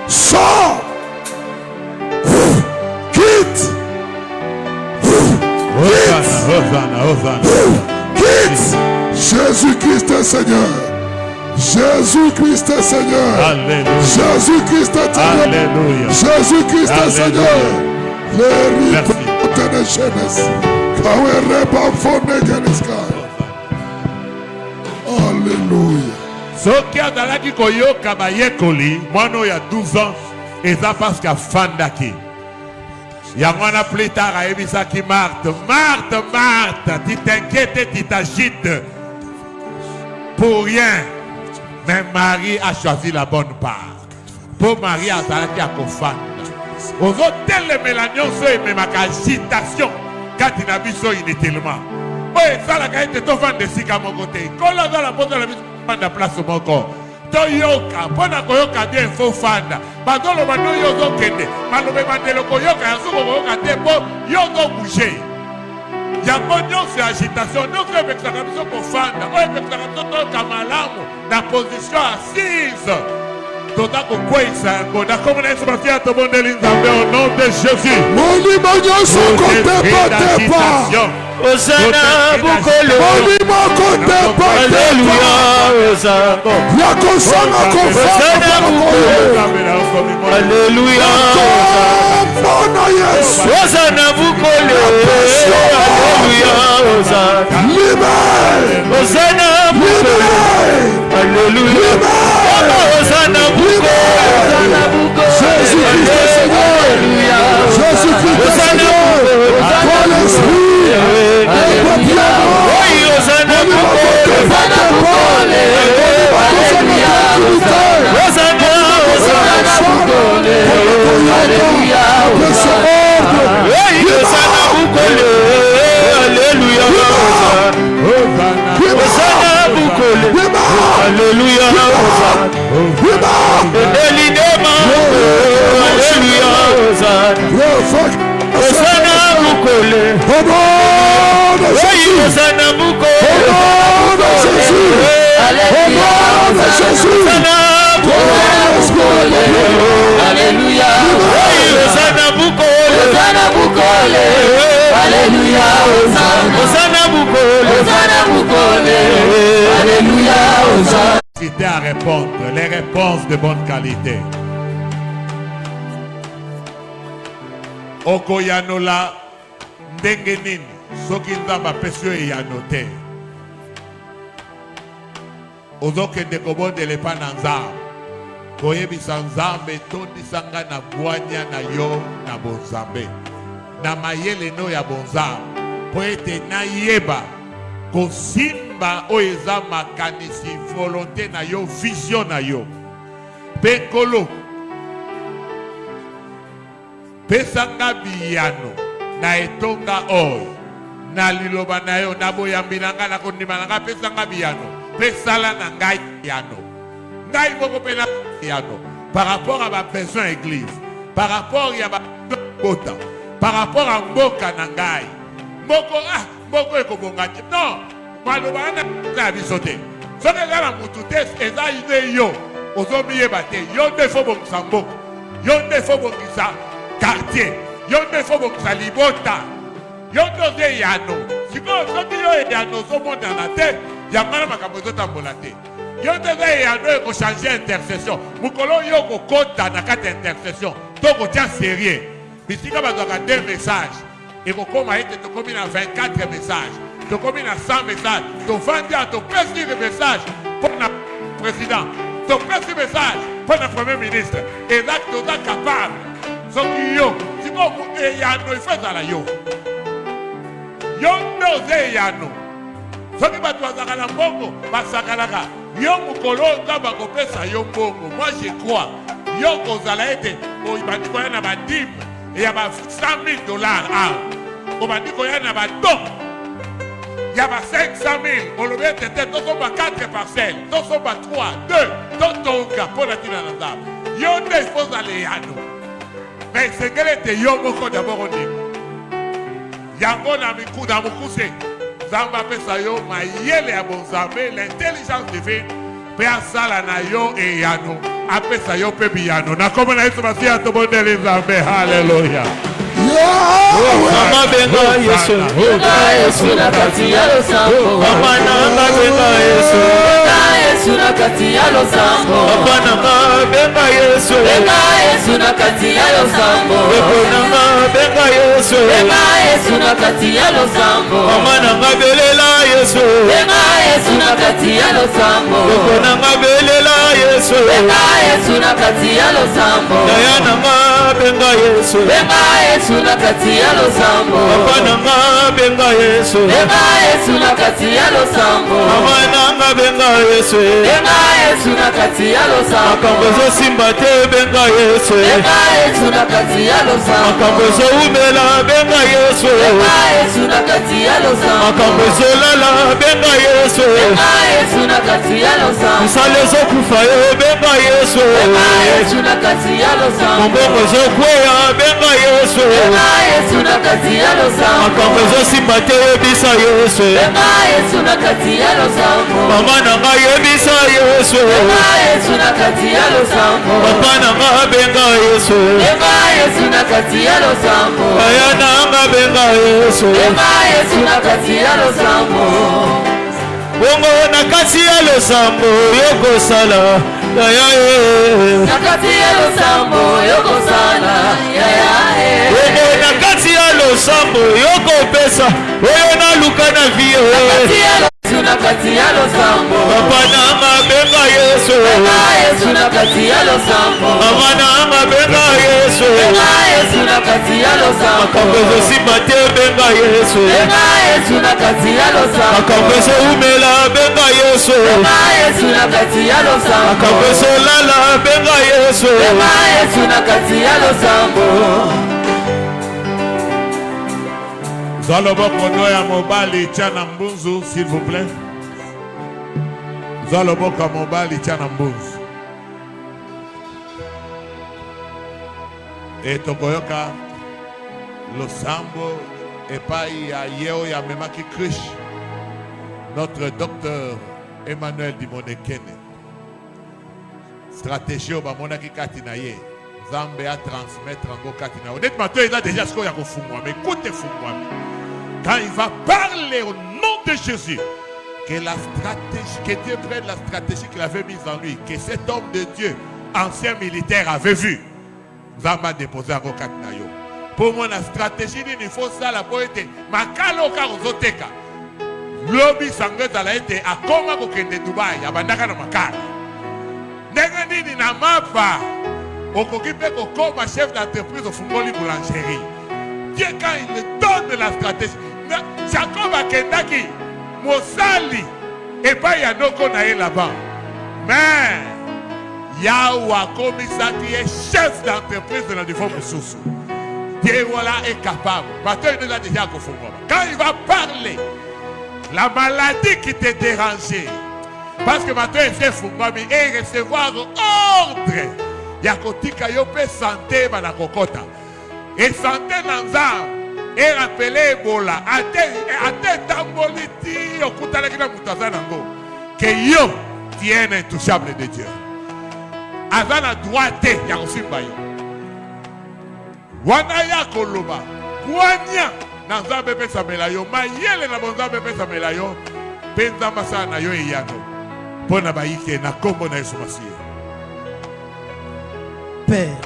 Sors, quitte, Jésus-Christ est Seigneur. Jésus-Christ est Seigneur. Alléluia. Jésus-Christ est Seigneur. Alléluia. Jésus-Christ est Seigneur. Alléluia. Soki azalaki koyoka bayekoli mwana ya 12 ans eza parce qu'afandaki. Yango wana plus tard ayebisaki Marthe, tu t'inquiètes, tu t'agites pour rien. Mais Marie a choisi la bonne part. Pour Marie azalaki akofanda. Ozotelemela nyonso ememaka agitation kati na biso inutilement. Oyo esalaka ete tovanda esika moko te. Kolo azala mposa na biso fanda place moko. Toyoka mpona koyoka bien fo fanda. Bazoloba no yo ozokende. Malobe bandelo koyoka yango koyoka te mpo yo ozobouge. Yango nyonso ya agitation nyonso epekisaka biso kofanda. Oyo epekisaka biso toyoka malamu na position assise. Toda kokwesa yango na kombo na Yesu Masiya tobondeli Nzambe au nom de Jésus. Molimo nyonso kotepa. Osana bukolo. Molimo kotepa. Alléluia. Osana. Yakosana kofanda koyo. Alléluia. Mona Yesu. Osana bukolo. Alléluia. Osana. Libère. Osana bukolo. Alléluia. Osana bukolo. Jésus-Christ est Seigneur. Jésus-Christ est Seigneur. Toi l'esprit. Alléluia. Au nom de Jésus. Osana Au Mukole. nom de Jésus. Alléluia. Au nom de Jésus. Osana Mukole. Alléluia. Osana Mukole. Osana Mukole. Alléluia. Osana Mukole. Osana Mukole. Alléluia. Osana. Cité à répondre, les réponses de bonne qualité. Okoyanola ndenge nini soki nzambe apesi yo eyano te ozokende kobondela epa na nzambe koyebisa nzambe etondisa ngai na bwanya na yo na bonzambe na mayele no ya bonzambe mpo ete nayeba kosimba oyo eza makanisi volonté na yo vision na yo mpe nkolo pesa nga biyano na etonga oyo na liloba na yo na boyambi na ngai na kondima na ngai pesa nga biyano mpe sala na ngai yano ngai moko mpe na yano par rapport à babesoin église par rapport ya babota par rapport à mboka na ngai mboko ekobonga te non maloba wana ya biso te soki eza na mutu te eza ine yo ozomiyeba te yo nde fo bongisa mboka yo nde fo bongisa quartier yo nde fo bongisa libota yo nde oza eyano sikoyo soki yo eyano ozomonana te yango wana makambo ezotambola te yo nde eza eyano ekochange intercession mokolo yo kokota na kati ya intercession to kotia sérieux bisika bazwaka 2 messages ekokoma ete tokomi na 24 messages tokomi na 100 messages tofandi a topesi message mpo na président topesi message mpo na premier ministre eza toza capable soki yo sikoyo eyano ifo ezala yo yo nde oza eyano soki bato bazalaka na mbongo basakanaka yo mokolo nzambe akopesa yo mbongo moi je crois yo kozala ete obandi koya na badime ya ba 100 000 $ awa obandi koya na badon ya ba 500 000 olobi ete te tosomba 4 parcelles tosomba 3 2 totonga mpo na ntina na nzambe yo nde ifo ozala eyano me esengeli ete yo moko dabord ondima yango na mokuse nzambe apesa yo mayele ya bonzambe l'intelligence divine mpe asala na yo eyano apesa yo mpe biyano na kombo na yesu masiya tobondeli nzambe haleluya Mama benga Yesu. Yesu na kati ya losambo. Mama nanga benga Yesu. Yesu na kati ya losambo. Papa nanga benga Yesu. Yesu na kati ya losambo. Papa nanga benga Yesu. Yesu na kati ya losambo. Mama nanga belela Yesu. Yesu na kati ya losambo. Papa nanga belela Yesu. Yesu na kati ya losambo. Daya nanga benga Yesu. Yesu na kati ya losambo. Papa nanga benga Yesu. Yesu na kati ya losambo. Mama nanga benga Yesu. Yesu na kati ya losambo. Makambo ezosimba te benga Yesu. Yesu na kati ya losambo. Makambo ezoumela benga Yesu. Yesu na kati ya losambo. Makambo ezolala benga Yesu. Yesu na kati ya losambo. Misala ezokufa yo benga Yesu. Yesu na kati ya losambo. Mombongo ezokweya benga Yesu. Yesu na kati ya losambo. Makambo ezosimba te yebisa Yesu. Yesu na kati ya losambo. Mama nanga yebisa Yesu. Yesu na kati ya losambo. Papa nanga benga Yesu. Yesu na kati ya losambo. Aya nanga benga Yesu. Yesu na kati ya losambo. Bongo na kati ya losambo yokosala yaya na kati ya losambo yokosala yaya bongo na kati ya losambo yokopesa oyo naluka na vie na kati ya losambo. Papa nanga benga Yesu. Yesu na kati ya losambo. Mama nanga benga Yesu. Yesu na kati ya losambo. Makambo ezosimba te benga Yesu. Yesu na kati ya losambo. Makambo ezoumela benga Yesu. Yesu na kati ya losambo. Makambo ezolala benga Yesu. Yesu na kati ya losambo. Zaloboko ya mobali tiana mbunzu s'il vous plaît. Zaloboko mobali tiana mbunzu. Et tokoyoka losambo Et pas il y a Yeo Yamemaki Krish, notre docteur Emmanuel Dimonekene. Stratégie au Bamonaki Katinaye. Zambé à transmettre en Katina. Honnêtement, il a déjà ce qu'il y a au fond. Mais écoutez, quand il va parler au nom de Jésus, que la stratégie, que Dieu prenne la stratégie qu'il avait mise en lui, que cet homme de Dieu, ancien militaire, avait vu. Zamba déposé en Katina. Pour moi, la stratégie, il faut ça, la poété. Makalo Karozoteka. Lobby Sangre a été à Koma de Dubaï, à Bandaka Makala. Nengani na mapa. Okokipe comme chef d'entreprise au Fungoli Boulangerie. Dieu, quand il donne la stratégie, Jacob Akendaki, Mosali, et pas Yanoko Naé là-bas. Mais, Yahwa Komisa qui est chef d'entreprise de la défense Moussoussou. Dieu voilà est capable. Maintenant, il nous a déjà confondu. Quand il va parler, la maladie qui te dérangeait, parce que maintenant, il fait Fungami et recevoir ordre. Yakotika yope santé bana kokota et santé nanza et rappelé Ebola ate tamboliti okutala kina mutaza nango que yo tu es intouchable de Dieu azana droite ya kosimba yo wana ya koloba kwanya nanza bebe samela yo mayele na bonza bebe samela yo penza masana na yo eyano pona baike na kombo na Yesu Masiye. Père,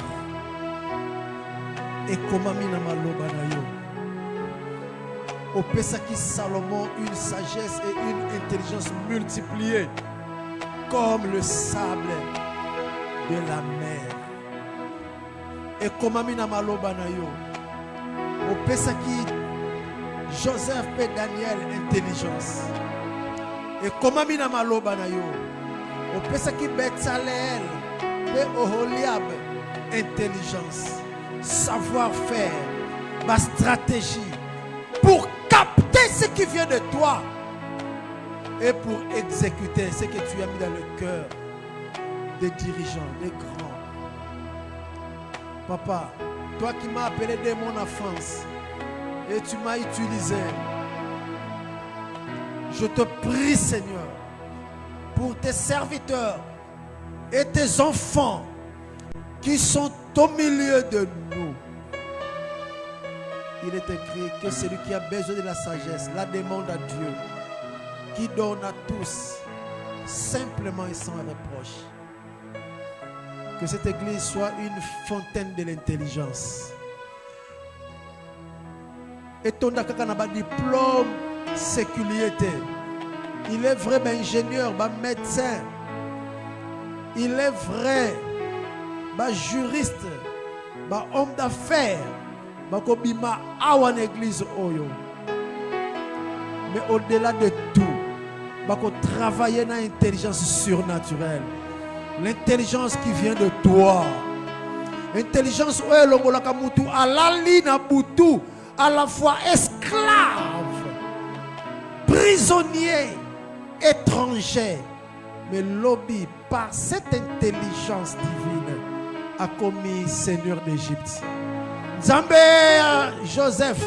et comment mina maloba na yo. Au Pesaki Salomon, une sagesse et une intelligence multipliées, comme le sable de la mer. Et comment mina maloba na yo. Au Pesaki Joseph et Daniel, intelligence. Et comment mina maloba na yo. Au Pesaki Betsalel et Oholiab, intelligence, savoir-faire, ma stratégie pour capter ce qui vient de toi et pour exécuter ce que tu as mis dans le cœur des dirigeants, des grands. Papa, toi qui m'as appelé dès mon enfance et tu m'as utilisé, je te prie Seigneur pour tes serviteurs et tes enfants qui sont au milieu de nous. Il est écrit que celui qui a besoin de la sagesse la demande à Dieu, qui donne à tous simplement et sans reproche. Que cette église soit une fontaine de l'intelligence. Et ton akakana diplôme sécularité. Il est vrai ingénieur, médecin. Il est vrai juriste, homme d'affaires, bakobima awan église oyo. Mais au-delà de tout, bako travailler dans l'intelligence surnaturelle. L'intelligence qui vient de toi. Intelligence oyo longolaka mutu alali na butu, à la fois esclave, prisonnier, étranger. Mais lobby, par cette intelligence divine, a commis Seigneur d'Égypte. Nzambe Joseph.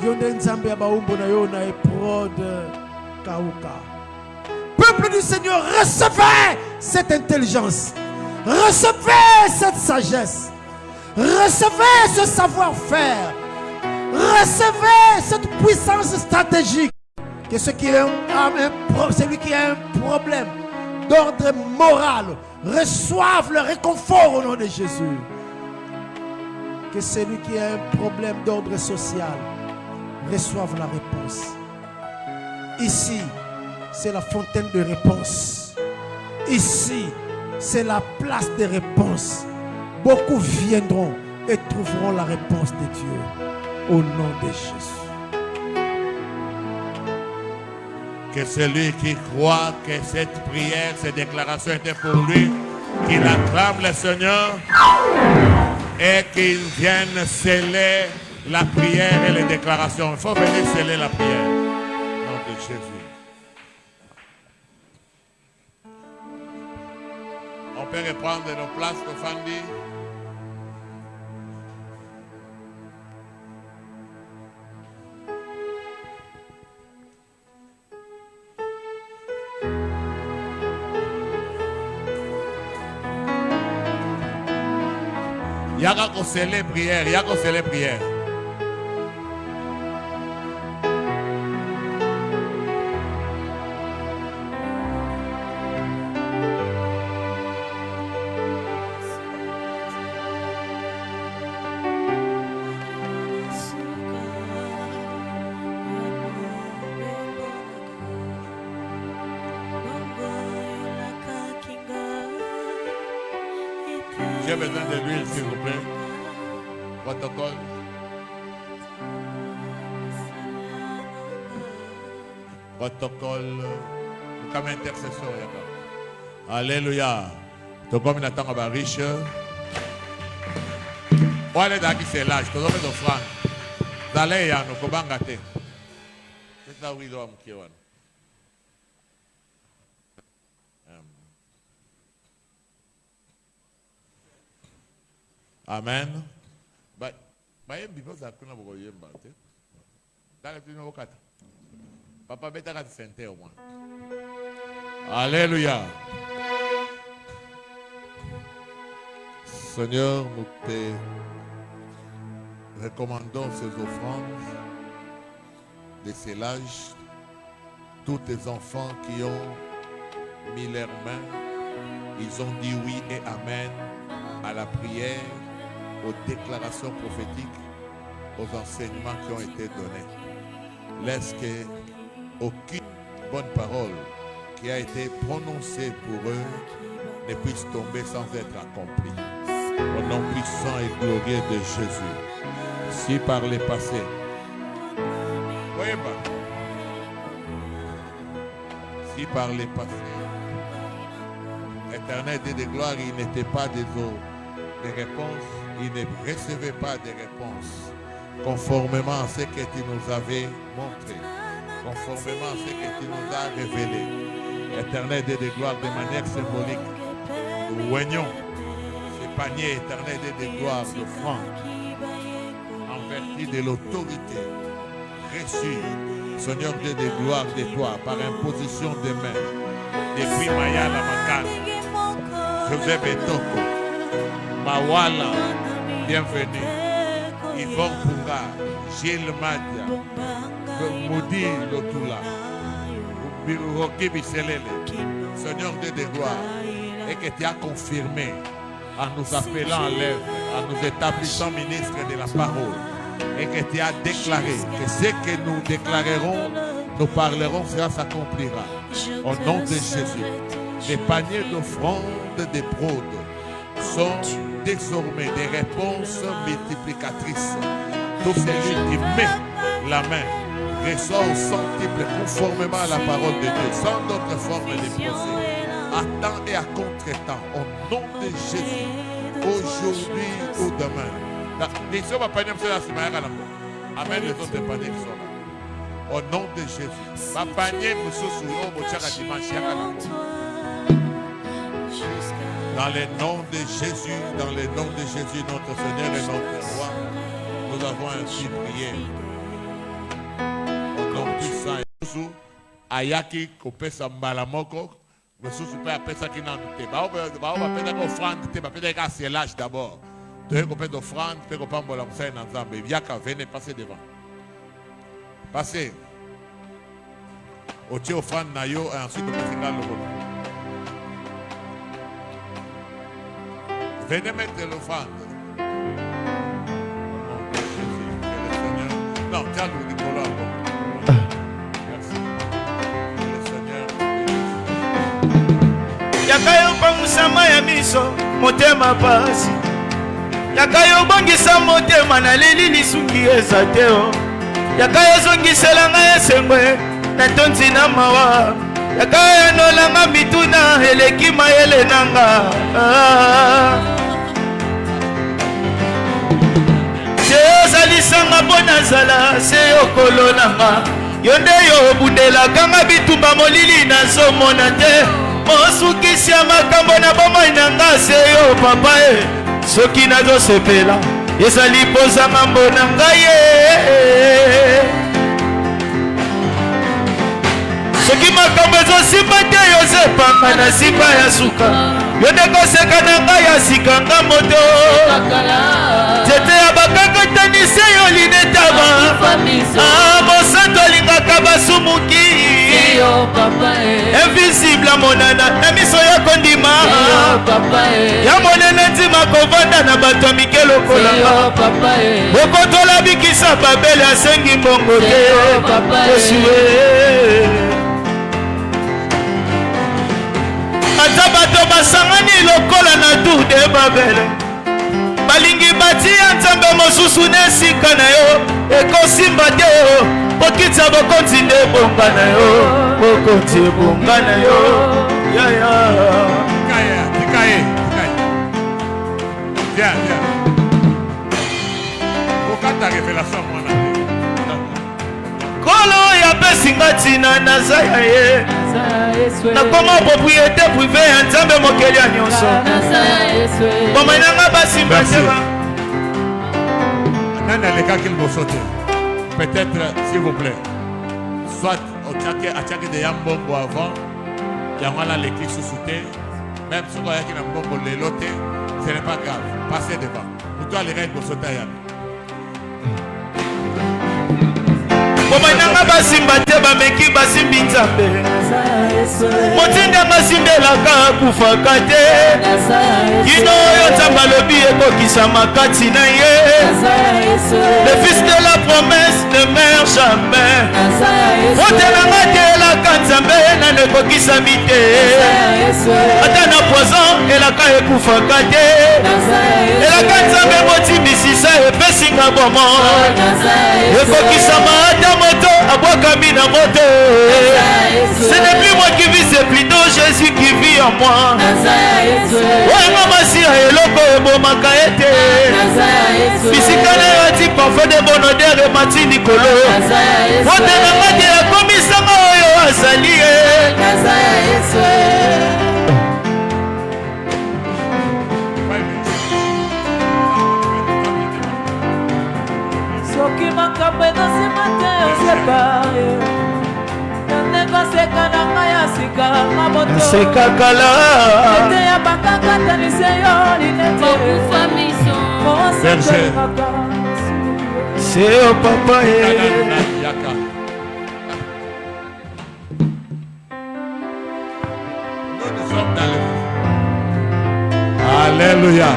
Yonde Nzambe abaumbo na yo na éprode kauka. Peuple du Seigneur, recevez cette intelligence. Recevez cette sagesse. Recevez ce savoir-faire. Recevez cette puissance stratégique. Que celui qui a un problème d'ordre moral reçoive le réconfort au nom de Jésus. Que celui qui a un problème d'ordre social reçoive la réponse. Ici, c'est la fontaine de réponse. Ici, c'est la place de réponse. Beaucoup viendront et trouveront la réponse de Dieu au nom de Jésus. Que celui qui croit que cette prière, cette déclaration était pour lui, qu'il acclame le Seigneur et qu'il vienne sceller la prière et les déclarations. Il faut venir sceller la prière. Au nom de Jésus. On peut reprendre nos places, Tofandi. Yaka kosele prière, yaka kosele prière. J'ai besoin de l'huile, s'il vous plaît. Protocole. Protocole. Comme intercesseur. Alléluia. Donc, comme il attend à riche. On est dans qui c'est l'âge. Tout le monde est offrande. D'aller, il y a un kobangate. C'est là où il doit me kiwan. Amen. Papa beta ka sente au moins. Alléluia. Seigneur, nous te recommandons ces offrandes de ces âges, tous tes enfants qui ont mis leurs mains, ils ont dit oui et amen à la prière, aux déclarations prophétiques, aux enseignements qui ont été donnés. Laisse qu'aucune bonne parole qui a été prononcée pour eux ne puisse tomber sans être accomplie. Au nom puissant et glorieux de Jésus. Si par le passé, si par le passé, Éternel Dieu de gloire, il n'était pas des réponses, il ne recevait pas de réponses conformément à ce que tu nous avais montré, conformément à ce que tu nous as révélé. Éternel Dieu de gloire, de manière symbolique, nous oignons ce panier éternel Dieu de gloire d'offrande en vertu de l'autorité reçue, Seigneur Dieu de gloire de toi, par imposition de main, depuis Maya la Makana, Joseph Etoko, Mawala, bienvenue. Yvon Punga, Gilles Madia, Moudi Lotula, Rocky Bisselele, Seigneur Dieu de gloire, et que tu as confirmé en nous appelant à l'œuvre, en nous établissant ministre de la parole, et que tu as déclaré que ce que nous déclarerons, nous parlerons, cela s'accomplira. Au nom de Jésus, les paniers d'offrandes des fraudes sont désormais des réponses multiplicatrices. Tout celui qui met la main reçoit au centuple conformément à la parole de Dieu, sans d'autre forme de procès, à temps et à contre-temps, au nom de Jésus, aujourd'hui ou demain. Amen, les autres paniers qui sont là. Au nom de Jésus. Ma panier, dans le nom de Jésus, dans le nom de Jésus, notre Seigneur et notre Roi, nous avons ainsi prié. Au nom puissant et Jésus, Ayaki, Kopesa Malamoko, nous sommes pas à Pesa qui n'en doutait pas. On va faire une offrande, on va faire un scellage d'abord. Tu veux qu'on fasse une offrande, tu veux qu'on fasse une offrande dans Zambé. Viaka, venez, passez devant. Passez. Au tient offrande Nayo et ensuite on peut faire le rôle. Venez mettre l'offrande. Non, tiens le Nicolas encore. Merci. Le Seigneur. Yakayo pamusama ya miso, motema pasi. Yakayo bongisa motema na leli lisungi ezateo. Yakayo zongisela nga esengwe na tonzi na mawa. Yakayo nolanga mituna eleki mayele nanga. Ozalisanga bona zala se yokolo nanga yonde yo bundelaka nga bitumba molili nazomona te mosukisi ya makambo na bomoi nanga se yo papa e soki nazosepela ezali pozanga mbona ngai ye soki makambo ezosimba te yozepanga na nsima ya suka yo nde koseka na ngai ya sikanga moto nzete ya bakakatanise yo linetaba mosantu alingaka basumuki invisible monana na miso ya kondima ya monene ntima kovanda na bato ya mike lokolanga bokotola bikisa babele asengi mbongo te osue ata bato basangani lokola na tour de babele balingi batia nzambe mosusu na esika na yo ekosimba te yo bokitisa bokonzi nde ebonga na yo bokonzi ebonga na yo yaya Tikaye. Viens. Kokata révélation mwana. kolo ya pesinga ntina naza ya ye nakoma propriété privé ya nzambe mokeli ya nyonso bomoi nanga basimba teba Nani alekaki liboso te? Peut-être, s'il vous plaît, soit atiaki de ya mbongo avant yango ala leki susu te, même soki ayaki na mbongo lelo te, ce n'est pas grave, passez devant. Moto aleka liboso te ayami. bomoi nanga basimba te bameki basimbi nzambe motindanga simbelaka akufaka te kino oyo nzambe alobi ekokisama kati na ye le fils de la promesse ne meurt jamais otelanga te elaka nzambe nano ekokisami te ata na poison elaka ekufaka te elaka nzambe motimisisa epesinga bomo ekokisama ata moto abwakami na moto ce n'est plus moi qui vis c'est plutôt Jésus qui vit en moi oyanga masiya eloko ebomaka ete bisika na yo ati parfum de bon odeur emati likolo otelanga te akomisanga oyo azali ye soki makambo ezosima te osepa ndekoseka na ngai ya sika maboto nsekakala ete ya bakakatanise yo linete mosantolimaka c'est au papa Yaka. Nous sommes dans le... Alléluia.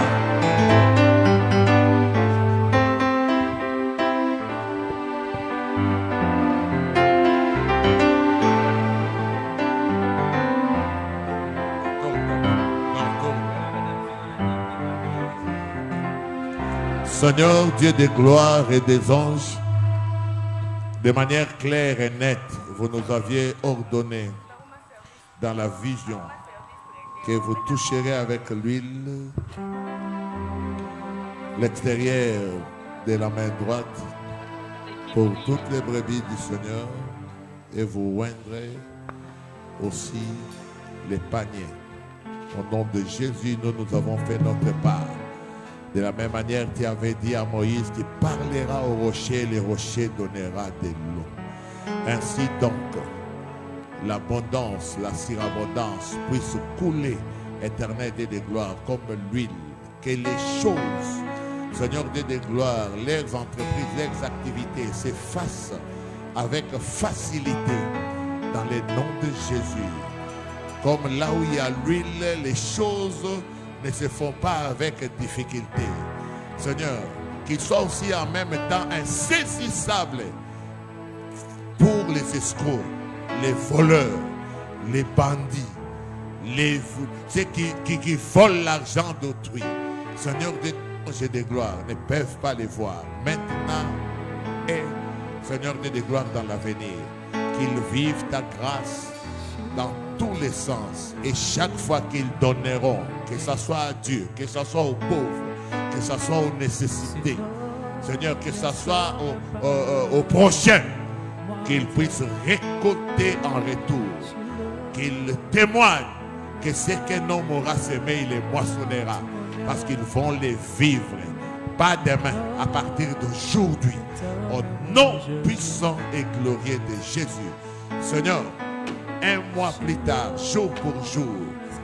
Seigneur, Dieu des gloires et des anges, de manière claire et nette, vous nous aviez ordonné dans la vision que vous toucherez avec l'huile l'extérieur de la main droite pour toutes les brebis du Seigneur et vous oindrez aussi les paniers. Au nom de Jésus, nous avons fait notre part. De la même manière, tu avais dit à Moïse, tu parleras au rocher, les rochers donnera de l'eau. Ainsi donc, l'abondance, la surabondance puisse couler, éternel Dieu de gloire, comme l'huile. Que les choses, Seigneur Dieu de gloire, leurs entreprises, leurs activités s'effacent avec facilité dans le nom de Jésus. Comme là où il y a l'huile, les choses ne se font pas avec difficulté. Seigneur, qu'il soit aussi en même temps insaisissable pour les escrocs, les voleurs, les bandits, ceux qui volent l'argent d'autrui. Seigneur, des anges de gloire ne peuvent pas les voir maintenant et Seigneur de gloire dans l'avenir. Qu'ils vivent ta grâce dans tous les sens et chaque fois qu'ils donneront, que ce soit à Dieu, que ce soit aux pauvres, que ce soit aux nécessités, Seigneur, que ce soit aux prochains, qu'ils puissent récolter en retour, qu'ils témoignent que ce qu'un homme aura semé, il les moissonnera, parce qu'ils vont les vivre, pas demain, à partir d'aujourd'hui, au nom puissant et glorieux de Jésus. Seigneur, un mois plus tard, jour pour jour,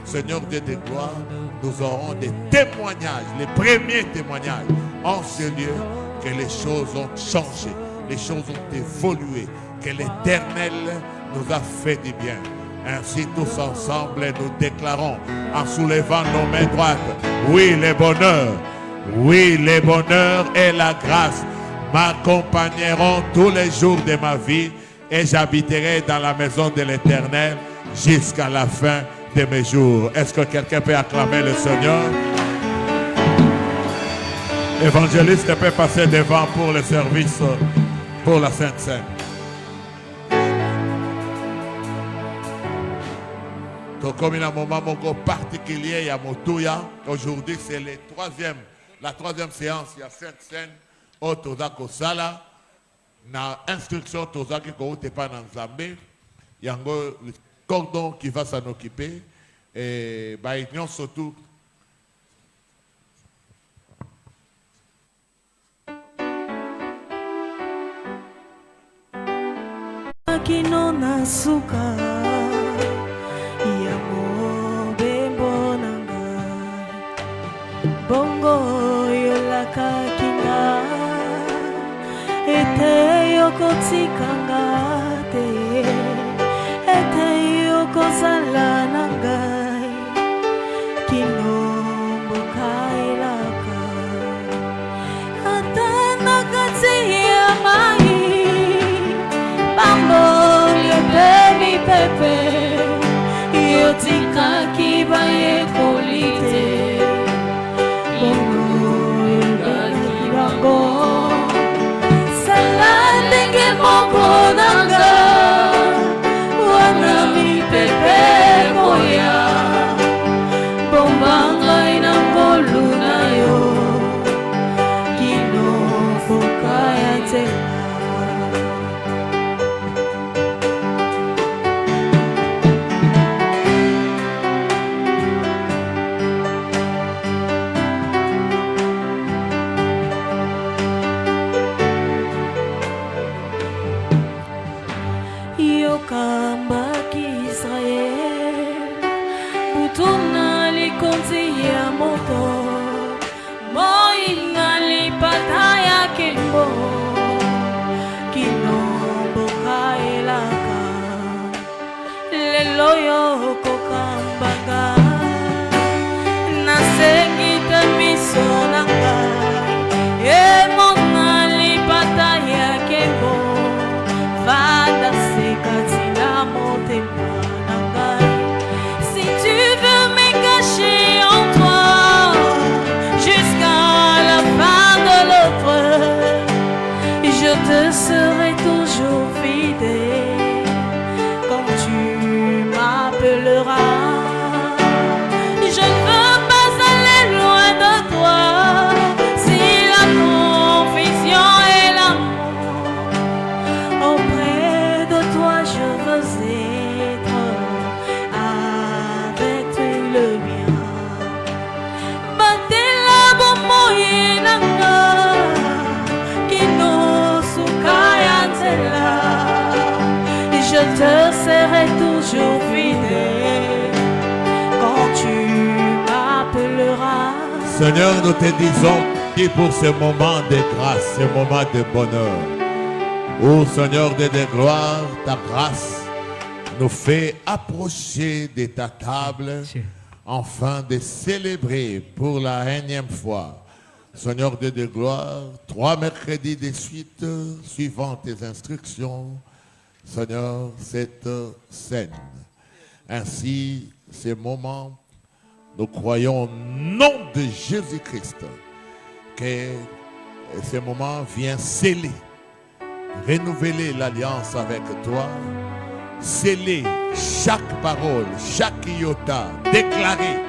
Seigneur Dieu de gloire, nous aurons des témoignages, les premiers témoignages en ce lieu que les choses ont changé, les choses ont évolué, que l'Éternel nous a fait du bien. Ainsi tous ensemble nous déclarons en soulevant nos mains droites, oui le bonheur et la grâce m'accompagneront tous les jours de ma vie et j'habiterai dans la maison de l'Éternel jusqu'à la fin de mes jours. Est-ce que quelqu'un peut acclamer le Seigneur? Évangéliste peut passer devant pour le service, pour la Sainte Seine. Comme il y a un moment particulier à Motuya, aujourd'hui c'est la troisième séance, il y a Sainte Seine, au Tozako Sala, na instruction Tozaki Koute pas dans Zambé, il y a le cordon qui va s'en occuper, et il y a surtout. Kino na suka ya mobembo nanga bongo yolaka kinga ete yokotikanga te ete yokozala nangai kino bokailaka ata nakati ya mai baby pepe yotika kibaye kolite bongo yolaki bango salandenge moko nanga wana mi pepe koya bombanga inangolu na yo kino fokaya te loyo kokambanga nasengita misonanga mona lipata ya kembo vada sekatina motema nangai si tu veux me cacher en toi jusqu'à la fin de l'autre je te serai toujours fidèle je ne veux pas aller loin de toi si la conviction et l'amour auprès de toi je veux être avec le mien batela bomoye nanga kino sukaya tela je te serai toujours fidèle quand tu m'appelleras. Seigneur, nous te disons merci pour ce moment de grâce, ce moment de bonheur. Oh Seigneur de gloire, ta grâce nous fait approcher de ta table afin de célébrer pour la 1e fois. Seigneur de gloire, 3 mercredis de suite, suivant tes instructions, Seigneur, cette scène. Ainsi, ces moments, nous croyons au nom de Jésus-Christ que ce moment vient sceller, renouveler l'alliance avec toi, sceller chaque parole, chaque iota, déclarée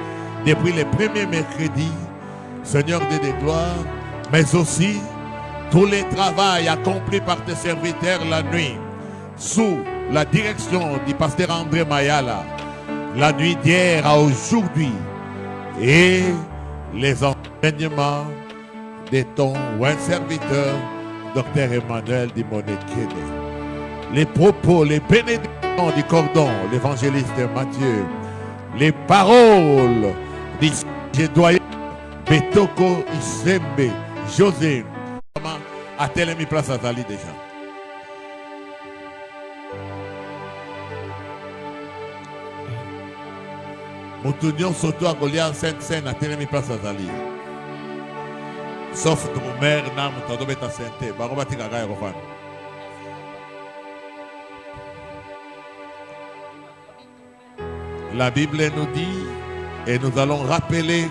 depuis les premiers mercredis, Seigneur de gloire, mais aussi tous les travaux accomplis par tes serviteurs la nuit, sous la direction du pasteur André Mayala, la nuit d'hier à aujourd'hui, et les enseignements de ton serviteur, Dr Emmanuel Dimoné Kéné. les propos, les bénédictions du cordon, l'évangéliste Matthieu, les paroles du doyen Betoko Isembe, José, a tellement mis place à Zali déjà. Moutunion surtout à Goliath Sainte-Seine a tellement mis place à Zali. Sauf ton mère, Nam, ton domaine à Sainte, Barobati Gaga et Rofan. La Bible nous dit, et nous allons rappeler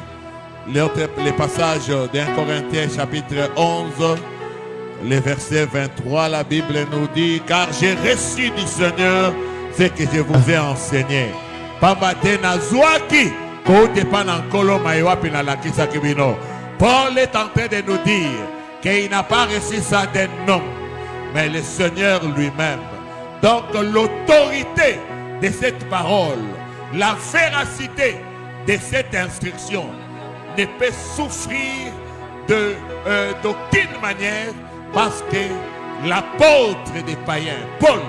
les passages d'1 Corinthiens chapitre 11, le verset 23, la Bible nous dit, car j'ai reçu du Seigneur ce que je vous ai enseigné. Paul est en train de nous dire qu'il n'a pas reçu ça d'un homme, mais le Seigneur lui-même. Donc l'autorité de cette parole, la véracité de cette instruction ne peut souffrir d'aucune manière parce que l'apôtre des païens, Paul,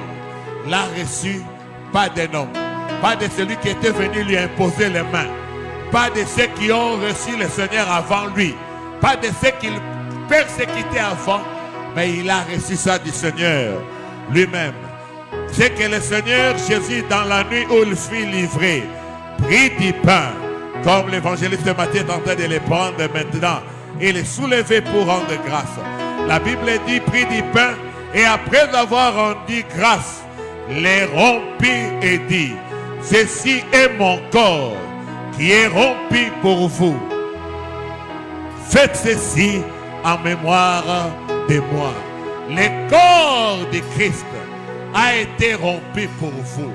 l'a reçu pas d'un homme, pas de celui qui était venu lui imposer les mains, pas de ceux qui ont reçu le Seigneur avant lui, pas de ceux qui le persécutaient avant, mais il a reçu ça du Seigneur lui-même. C'est que le Seigneur Jésus, dans la nuit où il fut livré, prit du pain, comme l'évangéliste Matthieu est en train de les prendre maintenant, et les soulever pour rendre grâce. La Bible dit, prit du pain, et après avoir rendu grâce, les rompit et dit, ceci est mon corps qui est rompu pour vous. Faites ceci en mémoire de moi. Le corps de Christ a été rompu pour vous,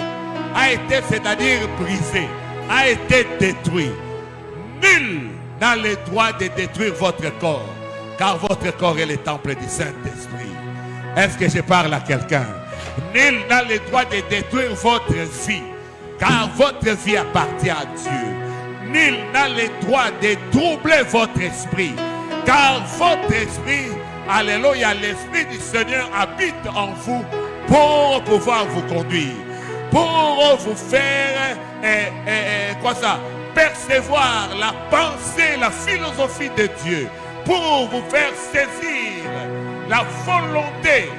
a été, c'est-à-dire brisé, a été détruit. Nul n'a le droit de détruire votre corps, car votre corps est le temple du Saint-Esprit. Est-ce que je parle à quelqu'un? Nul n'a le droit de détruire votre vie, car votre vie appartient à Dieu. Nul n'a le droit de troubler votre esprit, car votre esprit, alléluia, l'esprit du Seigneur habite en vous pour pouvoir vous conduire, pour vous faire percevoir la pensée, la philosophie de Dieu, pour vous faire saisir la volonté,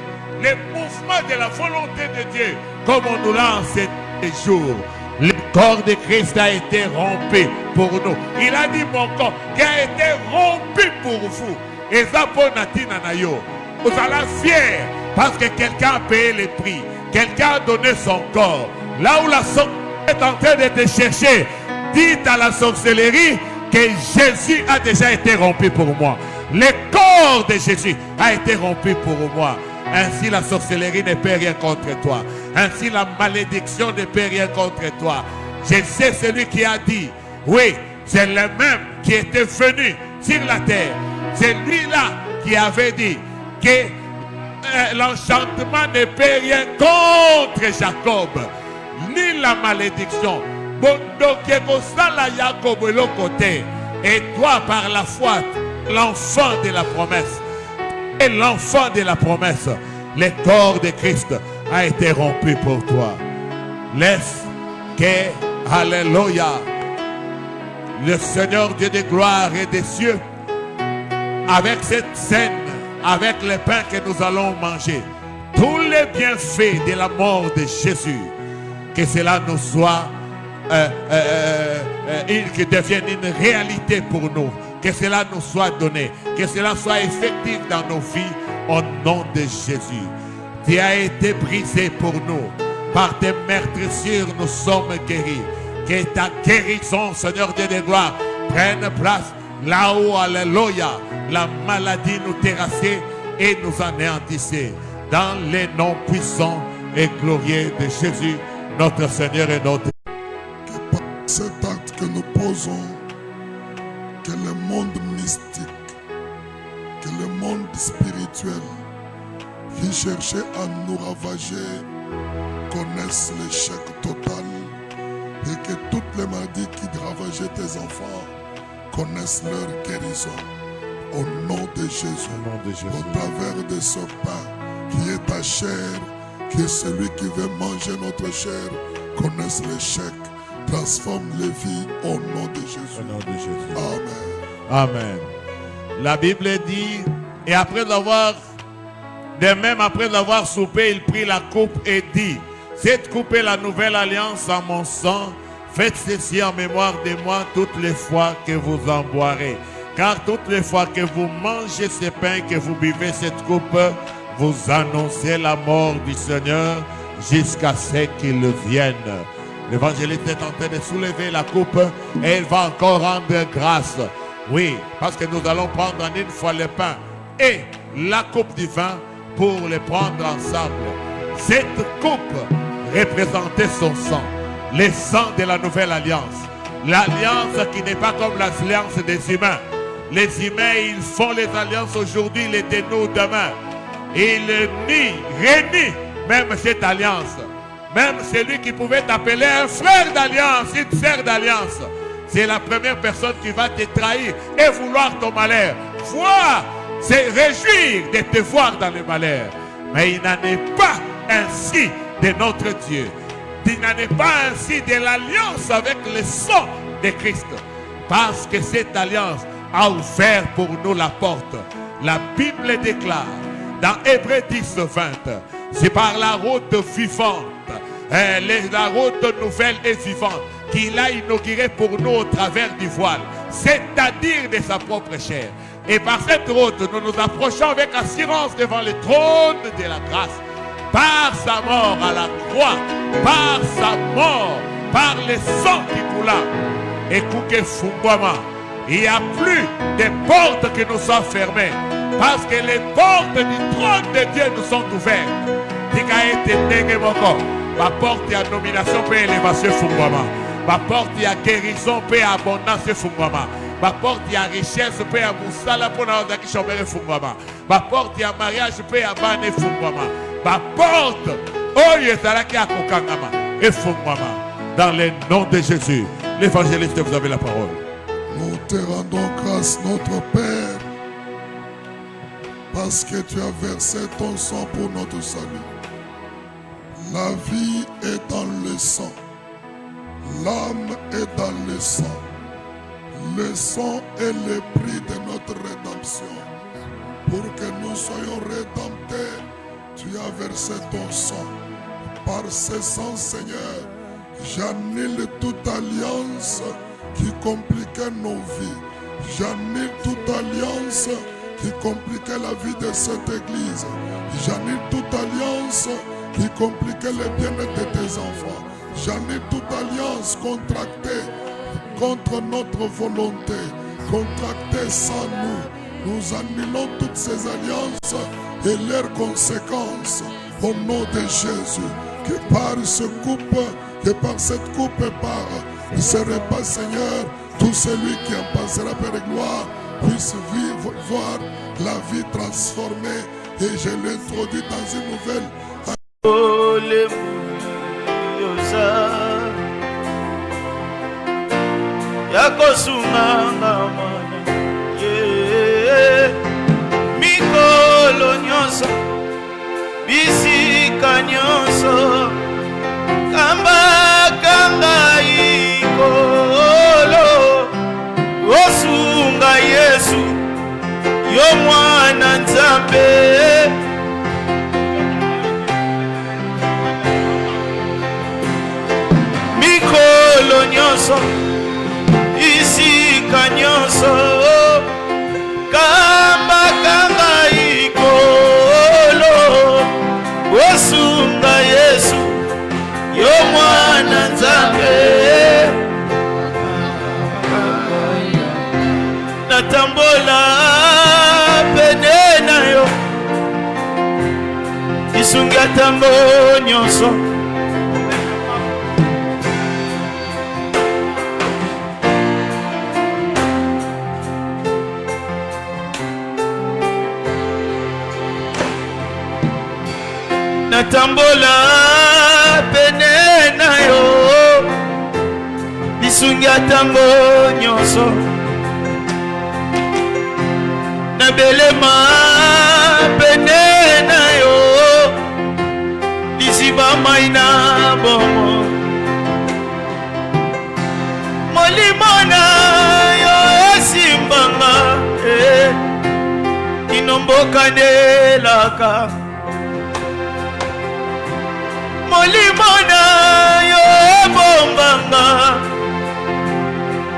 les mouvements de la volonté de Dieu, comme on nous l'a enseigné ces jours. Le corps de Christ a été rompu pour nous. Il a dit mon corps qui a été rompu pour vous. Et ça pour Natina Nayo. Vous allez fier parce que quelqu'un a payé le prix. Quelqu'un a donné son corps. Là où la sorcellerie est en train de te chercher, dites à la sorcellerie que Jésus a déjà été rompu pour moi. Le corps de Jésus a été rompu pour moi. Ainsi la sorcellerie ne peut rien contre toi. Ainsi la malédiction ne peut rien contre toi. Je sais celui qui a dit, oui, c'est le même qui était venu sur la terre. C'est lui-là qui avait dit que l'enchantement ne peut rien contre Jacob, ni la malédiction. Et toi, par la foi, l'enfant de la promesse, et l'enfant de la promesse, le corps de Christ a été rompu pour toi. Laisse que, alléluia, le Seigneur Dieu de gloire et des cieux, avec cette scène, avec le pain que nous allons manger, tous les bienfaits de la mort de Jésus, que cela nous soit, que devienne une réalité pour nous, que cela nous soit donné, que cela soit effectif dans nos vies, au nom de Jésus. Tu as été brisé pour nous, par tes meurtrissures nous sommes guéris. Que ta guérison, Seigneur Dieu de gloire, prenne place là où, alléluia, la maladie nous terrassait et nous anéantissait. Dans les noms puissants et glorieux de Jésus, notre Seigneur et notre... Que par cet acte que nous posons, que le monde mystique, que le monde spirituel qui cherchait à nous ravager connaissent l'échec total, et que toutes les maladies qui ravageaient tes enfants connaissent leur guérison. Au nom de Jésus, au travers de ce pain qui est ta chair Que celui qui veut manger notre chair connaisse l'échec, transforme les vies au nom de Jésus. Au nom de Jésus. Amen. Amen. La Bible dit, et après avoir soupé, il prit la coupe et dit, cette coupe est la nouvelle alliance en mon sang. Faites ceci en mémoire de moi toutes les fois que vous en boirez. Car toutes les fois que vous mangez ce pain, que vous buvez cette coupe, vous annoncez la mort du Seigneur jusqu'à ce qu'il vienne. L'évangéliste est en train de soulever la coupe et il va encore rendre grâce. Oui, parce que nous allons prendre en une fois le pain et la coupe du vin pour les prendre ensemble. Cette coupe représentait son sang, le sang de la nouvelle alliance. L'alliance qui n'est pas comme l'alliance des humains. Les humains, ils font les alliances aujourd'hui, ils les dénouent demain. Ils renient même cette alliance. Même celui qui pouvait t'appeler un frère d'alliance, une sœur d'alliance, c'est la première personne qui va te trahir et vouloir ton malheur. Voir, c'est réjouir de te voir dans le malheur. Mais il n'en est pas ainsi de notre Dieu. Il n'en est pas ainsi de l'alliance avec le sang de Christ. Parce que cette alliance a ouvert pour nous la porte. La Bible déclare dans Hébreux 10, 20, c'est par la route vivante, la route nouvelle et vivante qu'il a inaugurée pour nous au travers du voile, c'est-à-dire de sa propre chair. Et par cette route, nous nous approchons avec assurance devant le trône de la grâce. Par sa mort à la croix, par sa mort, par le sang qui coula. Écoutez, Fungwama, il n'y a plus de portes qui nous sont fermées. Parce que les portes du trône de Dieu nous sont ouvertes. Ma porte il y a nomination et élévation Fungwama. Ma porte il y a guérison et abondance Fungwama. Ma porte il y a richesse et aboussala pour la qui chômeur Fungwama. Ma porte il y a mariage et abane Fungwama. Ma porte oh yezalaki akokangama et Fungwama. Dans le nom de Jésus. L'évangéliste, vous avez la parole. Nous te rendons grâce, notre Père, parce que tu as versé ton sang pour notre salut. La vie est dans le sang. L'âme est dans le sang. Le sang est le prix de notre rédemption. Pour que nous soyons rédemptés, tu as versé ton sang. Par ce sang, Seigneur, j'annule toute alliance qui compliquait nos vies. J'annule toute alliance qui compliquait la vie de cette église. J'annule toute alliance qui compliquait le bien-être de tes enfants. J'annule toute alliance contractée contre notre volonté, contractée sans nous. Nous annulons toutes ces alliances et leurs conséquences au nom de Jésus. Que par cette coupe et par ce repas, Seigneur, tout celui qui en passera par la gloire puisse vivre, voir la vie transformée. Et je l'introduis dans une nouvelle. Mikolo nyonso bisika nyonso kamba ikolo osunga Yesu yo mwana Nzambe. Mikolo nyonso isika nyonso kamba ikolo osunga Yesu yo mwana Nzambe. Natambola pene na yo isunga tambo nyonso natambola pene na yo lisunga tango nyonso nabelema pene na yo isiba maina bomo molimo na yo esimbanga inomboka ndelaka molimo na yo ebombanga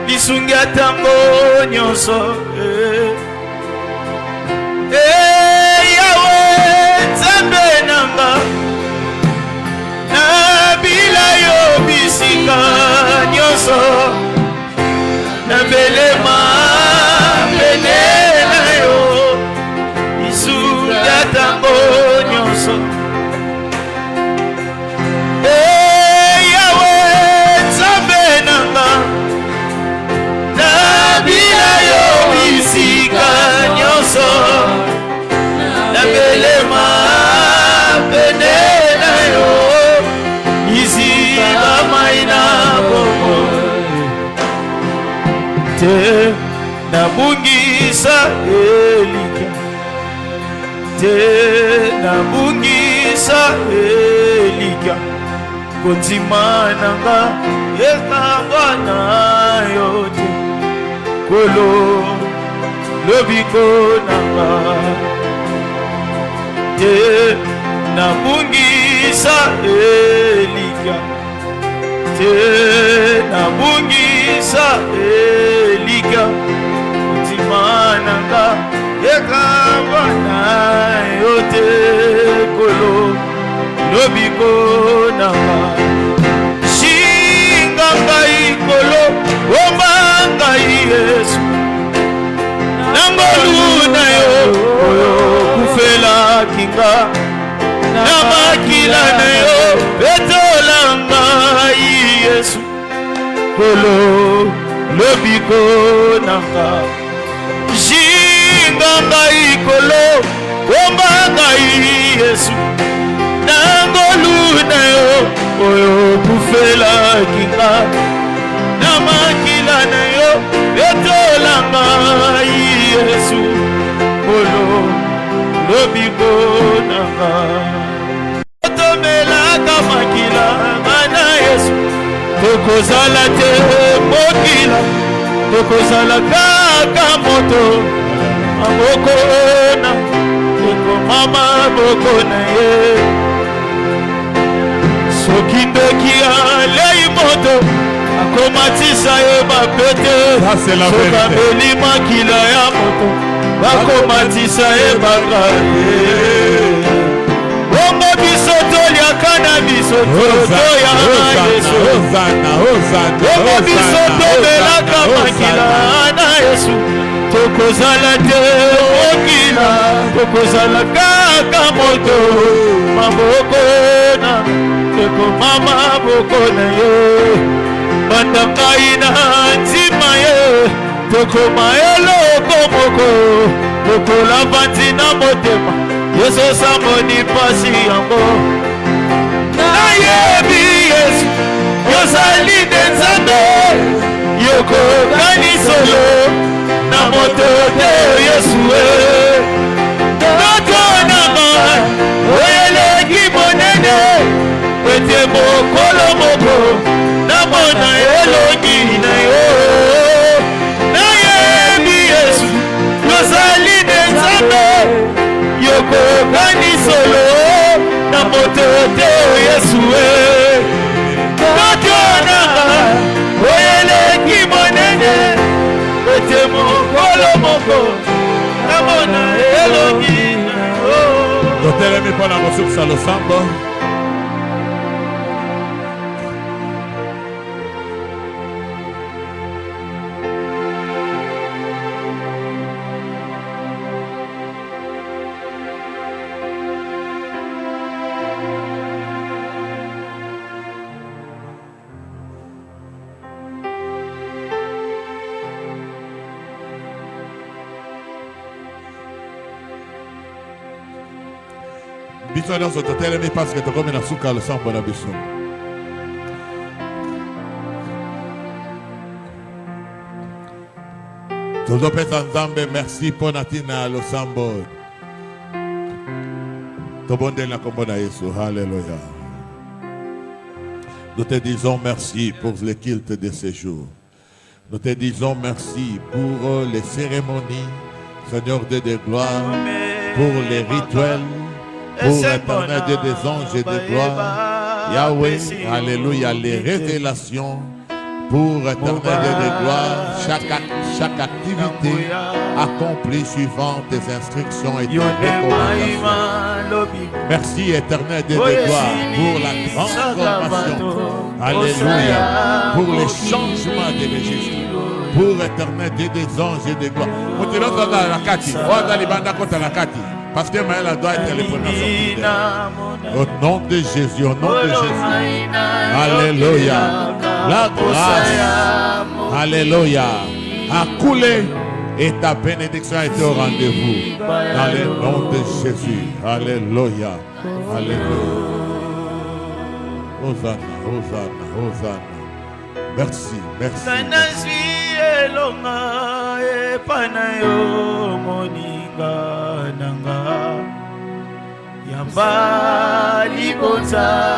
lisungi atango nyonso yawe nzambe nanga nabila yo bisika nyonso nabelema pene na yo lisungi atango nyonso yawe nzambe nanga nabila yo bisika nyonso nabelema pene na yo iziba maina bongo te nabungisa elika te nabungisa elika konzima nanga ekangwa na yo te kolo lobiko nanga te nabungisa elika te nabungisa elika konzima nanga ekangwa na yo te kolo lobiko nanga shinga ngai kolo omba ngai Yesu nangolu na yo oyo kufela kinga na makila na yo betola ngai Yesu kolo lobiko nanga shinga ngai kolo omba ngai Yesu nangolu na yo oyo kufela kinga na makila na yo betola ngai Yesu kolo lobiko nanga tomelaka makila na Yesu tokozala te mokila tokozala kaka moto maboko na ekoma maboko na ye soki ndoki alei moto akomatisa ye bapete sokambeli makila ya moto bakomatisa ye bangaye bongo biso toliaka na biso toya Yesu bongo biso tobelaka makila na Yesu tokozala te mokila tokozala kaka moto maboko na ekoma maboko na ye banda ngai na nzima ye tokoma eloko moko lokola vanzi na motema Yesu samoni pasi yango nayebi Yesu yozali nde Nzambe yokokani solo na moto te Yesu ndoto nanga oyeleki monene ete mokolo moko namona elongi na yo nayebi Yesu yozali nde Nzambe yokokani solo na moto te Yesu ndoto nanga oyeleki monene ete mokolo moko namona elongi na yo. Totelemi mpona kosukisa losambo. biso nyonso totelemi parce que tokomi na suka losambo na biso. Tozopesa Nzambe merci mpona ntina losambo. Tobondeli na kombo na Yesu. Haleluya. Nous te disons merci pour le culte de ce jour. Nous te disons merci pour les cérémonies, Seigneur Dieu de gloire, pour les rituels, pour l'éternel Dieu des anges et de gloire. Yahweh, alléluia, les révélations, pour éternel Dieu de gloire, chaque activité accomplie suivant tes instructions et tes recommandations. Merci éternel Dieu de gloire pour la transformation. Alléluia, pour les changements des registres. Pour éternel Dieu des anges et des gloires. Parce que Maël doit être le premier sorti. Au nom de Jésus, au nom de Jésus. Alléluia. La grâce, alléluia, a coulé et ta bénédiction est au rendez-vous. Dans le nom de Jésus. Alléluia. Alléluia. Hosanna, Hosanna, Hosanna. Merci, merci. Yamba libota